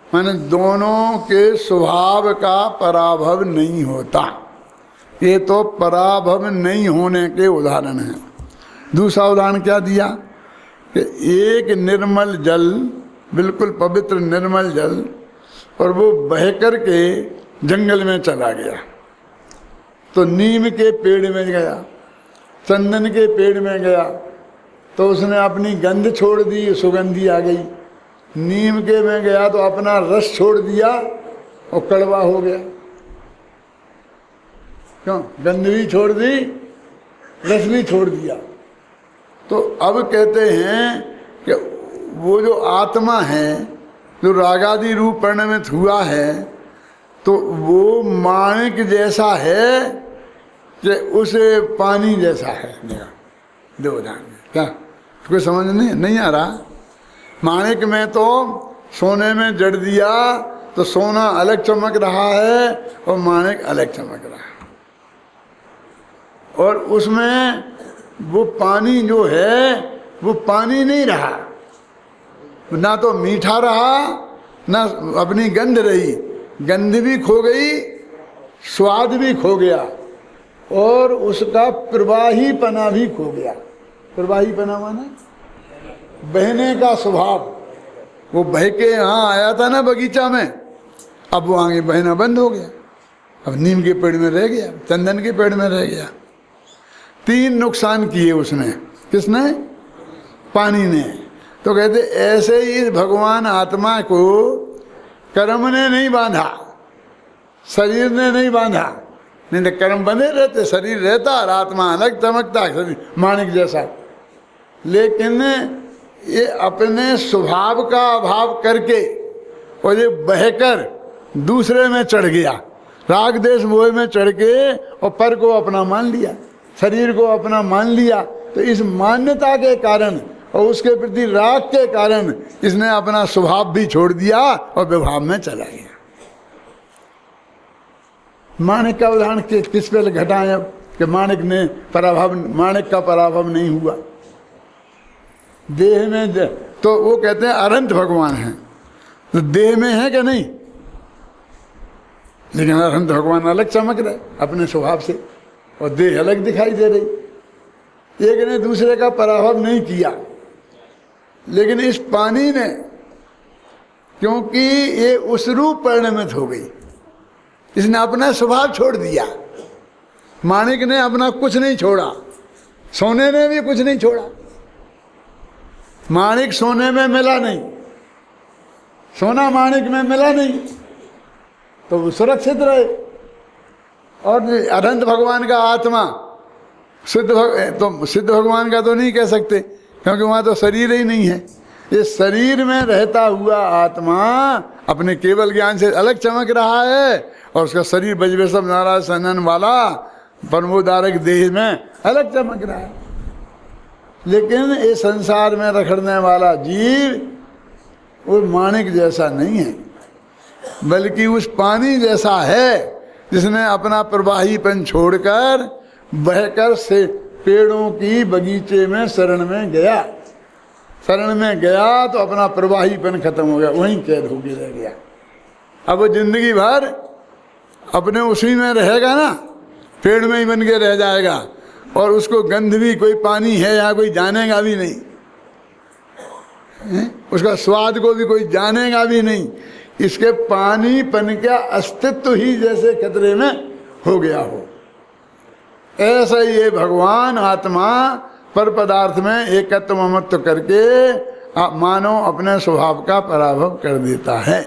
माने दोनों के स्वभाव का पराभव नहीं होता। ये तो पराभव नहीं होने के उदाहरण हैं। दूसरा उदाहरण क्या दिया कि एक निर्मल जल, बिल्कुल पवित्र निर्मल जल, और वो बह कर के जंगल में चला गया तो नीम के पेड़ में गया, चंदन के पेड़ में गया तो उसने अपनी गंध छोड़ दी, सुगंधी आ गई। नीम के में गया तो अपना रस छोड़ दिया और कड़वा हो गया। क्यों? गंध भी छोड़ दी, रस भी छोड़ दिया। तो अब कहते हैं कि वो जो आत्मा है जो रागादि रूप परिणमित हुआ है तो वो माणिक जैसा है कि उसे पानी जैसा है। दो उदाहरण क्या कोई समझ नहीं आ रहा? माणिक में तो सोने में जड़ दिया तो सोना अलग चमक रहा है और माणिक अलग चमक रहा है, और उसमें वो पानी जो है वो पानी नहीं रहा, ना तो मीठा रहा ना अपनी गंध रही, गंध भी खो गई, स्वाद भी खो गया और उसका प्रवाहीपना भी खो गया। प्रवाहीपना माना बहने का स्वभाव। वो बह के यहाँ आया था ना बगीचा में, अब वो आगे बहना बंद हो गया, अब नीम के पेड़ में रह गया, चंदन के पेड़ में रह गया। तीन नुकसान किए उसने। किसने? पानी ने। तो कहते ऐसे ही इस भगवान आत्मा को कर्म ने नहीं बांधा, शरीर ने नहीं बांधा, नहीं तो कर्म बंधे रहते, शरीर रहता और आत्मा अलग चमकता, शरीर माणिक जैसा। लेकिन ये अपने स्वभाव का अभाव करके और ये बहकर दूसरे में चढ़ गया, राग देश मोह में चढ़ के और पर को अपना मान लिया, शरीर को अपना मान लिया। तो इस मान्यता के कारण और उसके प्रति राग के कारण इसने अपना स्वभाव भी छोड़ दिया और विभाव में चला गया। माणिक का उदाहरण किस पे घटाएं अब कि माणिक का पराभव नहीं हुआ देह में। तो वो कहते हैं अनंत भगवान हैं, तो देह में है कि नहीं? लेकिन अनंत भगवान अलग चमक रहे अपने स्वभाव से और देह अलग दिखाई दे रही। एक ने दूसरे का पराभव नहीं किया, लेकिन इस पानी ने, क्योंकि ये उस रूप परिणमित हो गई, इसने अपना स्वभाव छोड़ दिया। माणिक ने अपना कुछ नहीं छोड़ा, सोने ने भी कुछ नहीं छोड़ा। माणिक सोने में मिला नहीं, सोना माणिक में मिला नहीं, तो वो सुरक्षित रहे। और अनंत भगवान का आत्मा सिद्ध भगवान का तो नहीं कह सकते, क्योंकि वहाँ तो शरीर ही नहीं है। ये शरीर में रहता हुआ आत्मा अपने केवल ज्ञान से अलग चमक रहा है और उसका शरीर बजबेसब नाराज सनन वाला परमोदारक देह में अलग चमक रहा है। लेकिन इस संसार में रखने वाला जीव वो माणिक जैसा नहीं है, बल्कि उस पानी जैसा है जिसने अपना प्रवाहीपन छोड़कर बहकर से पेड़ों की बगीचे में शरण में गया। शरण में गया तो अपना प्रवाहीपन खत्म हो गया, वहीं कैद होके रह गया। अब वो जिंदगी भर अपने उसी में रहेगा ना, पेड़ में ही बन के रह जाएगा। और उसको गंध भी, कोई पानी है यहाँ कोई जानेगा भी नहीं, उसका स्वाद को भी कोई जानेगा भी नहीं। इसके पानीपन का अस्तित्व ही जैसे खतरे में हो गया हो, ऐसा ये भगवान आत्मा पर पदार्थ में एकत्व ममत्व करके मानव अपने स्वभाव का पराभव कर देता है।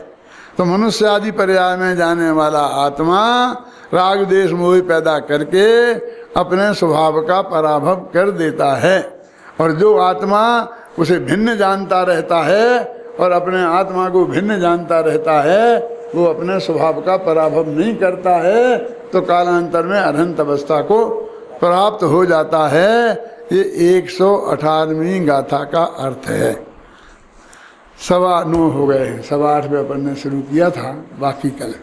तो मनुष्य आदि पर्याय में जाने वाला आत्मा राग देश मोह पैदा करके अपने स्वभाव का पराभव कर देता है। और जो आत्मा उसे भिन्न जानता रहता है और अपने आत्मा को भिन्न जानता रहता है, वो अपने स्वभाव का पराभव नहीं करता है, तो कालांतर में अनंत अवस्था को प्राप्त हो जाता है। ये 118वीं गाथा का अर्थ है। 9:15 हो गए हैं, 8:15 पे अपन ने शुरू किया था, बाकी कल।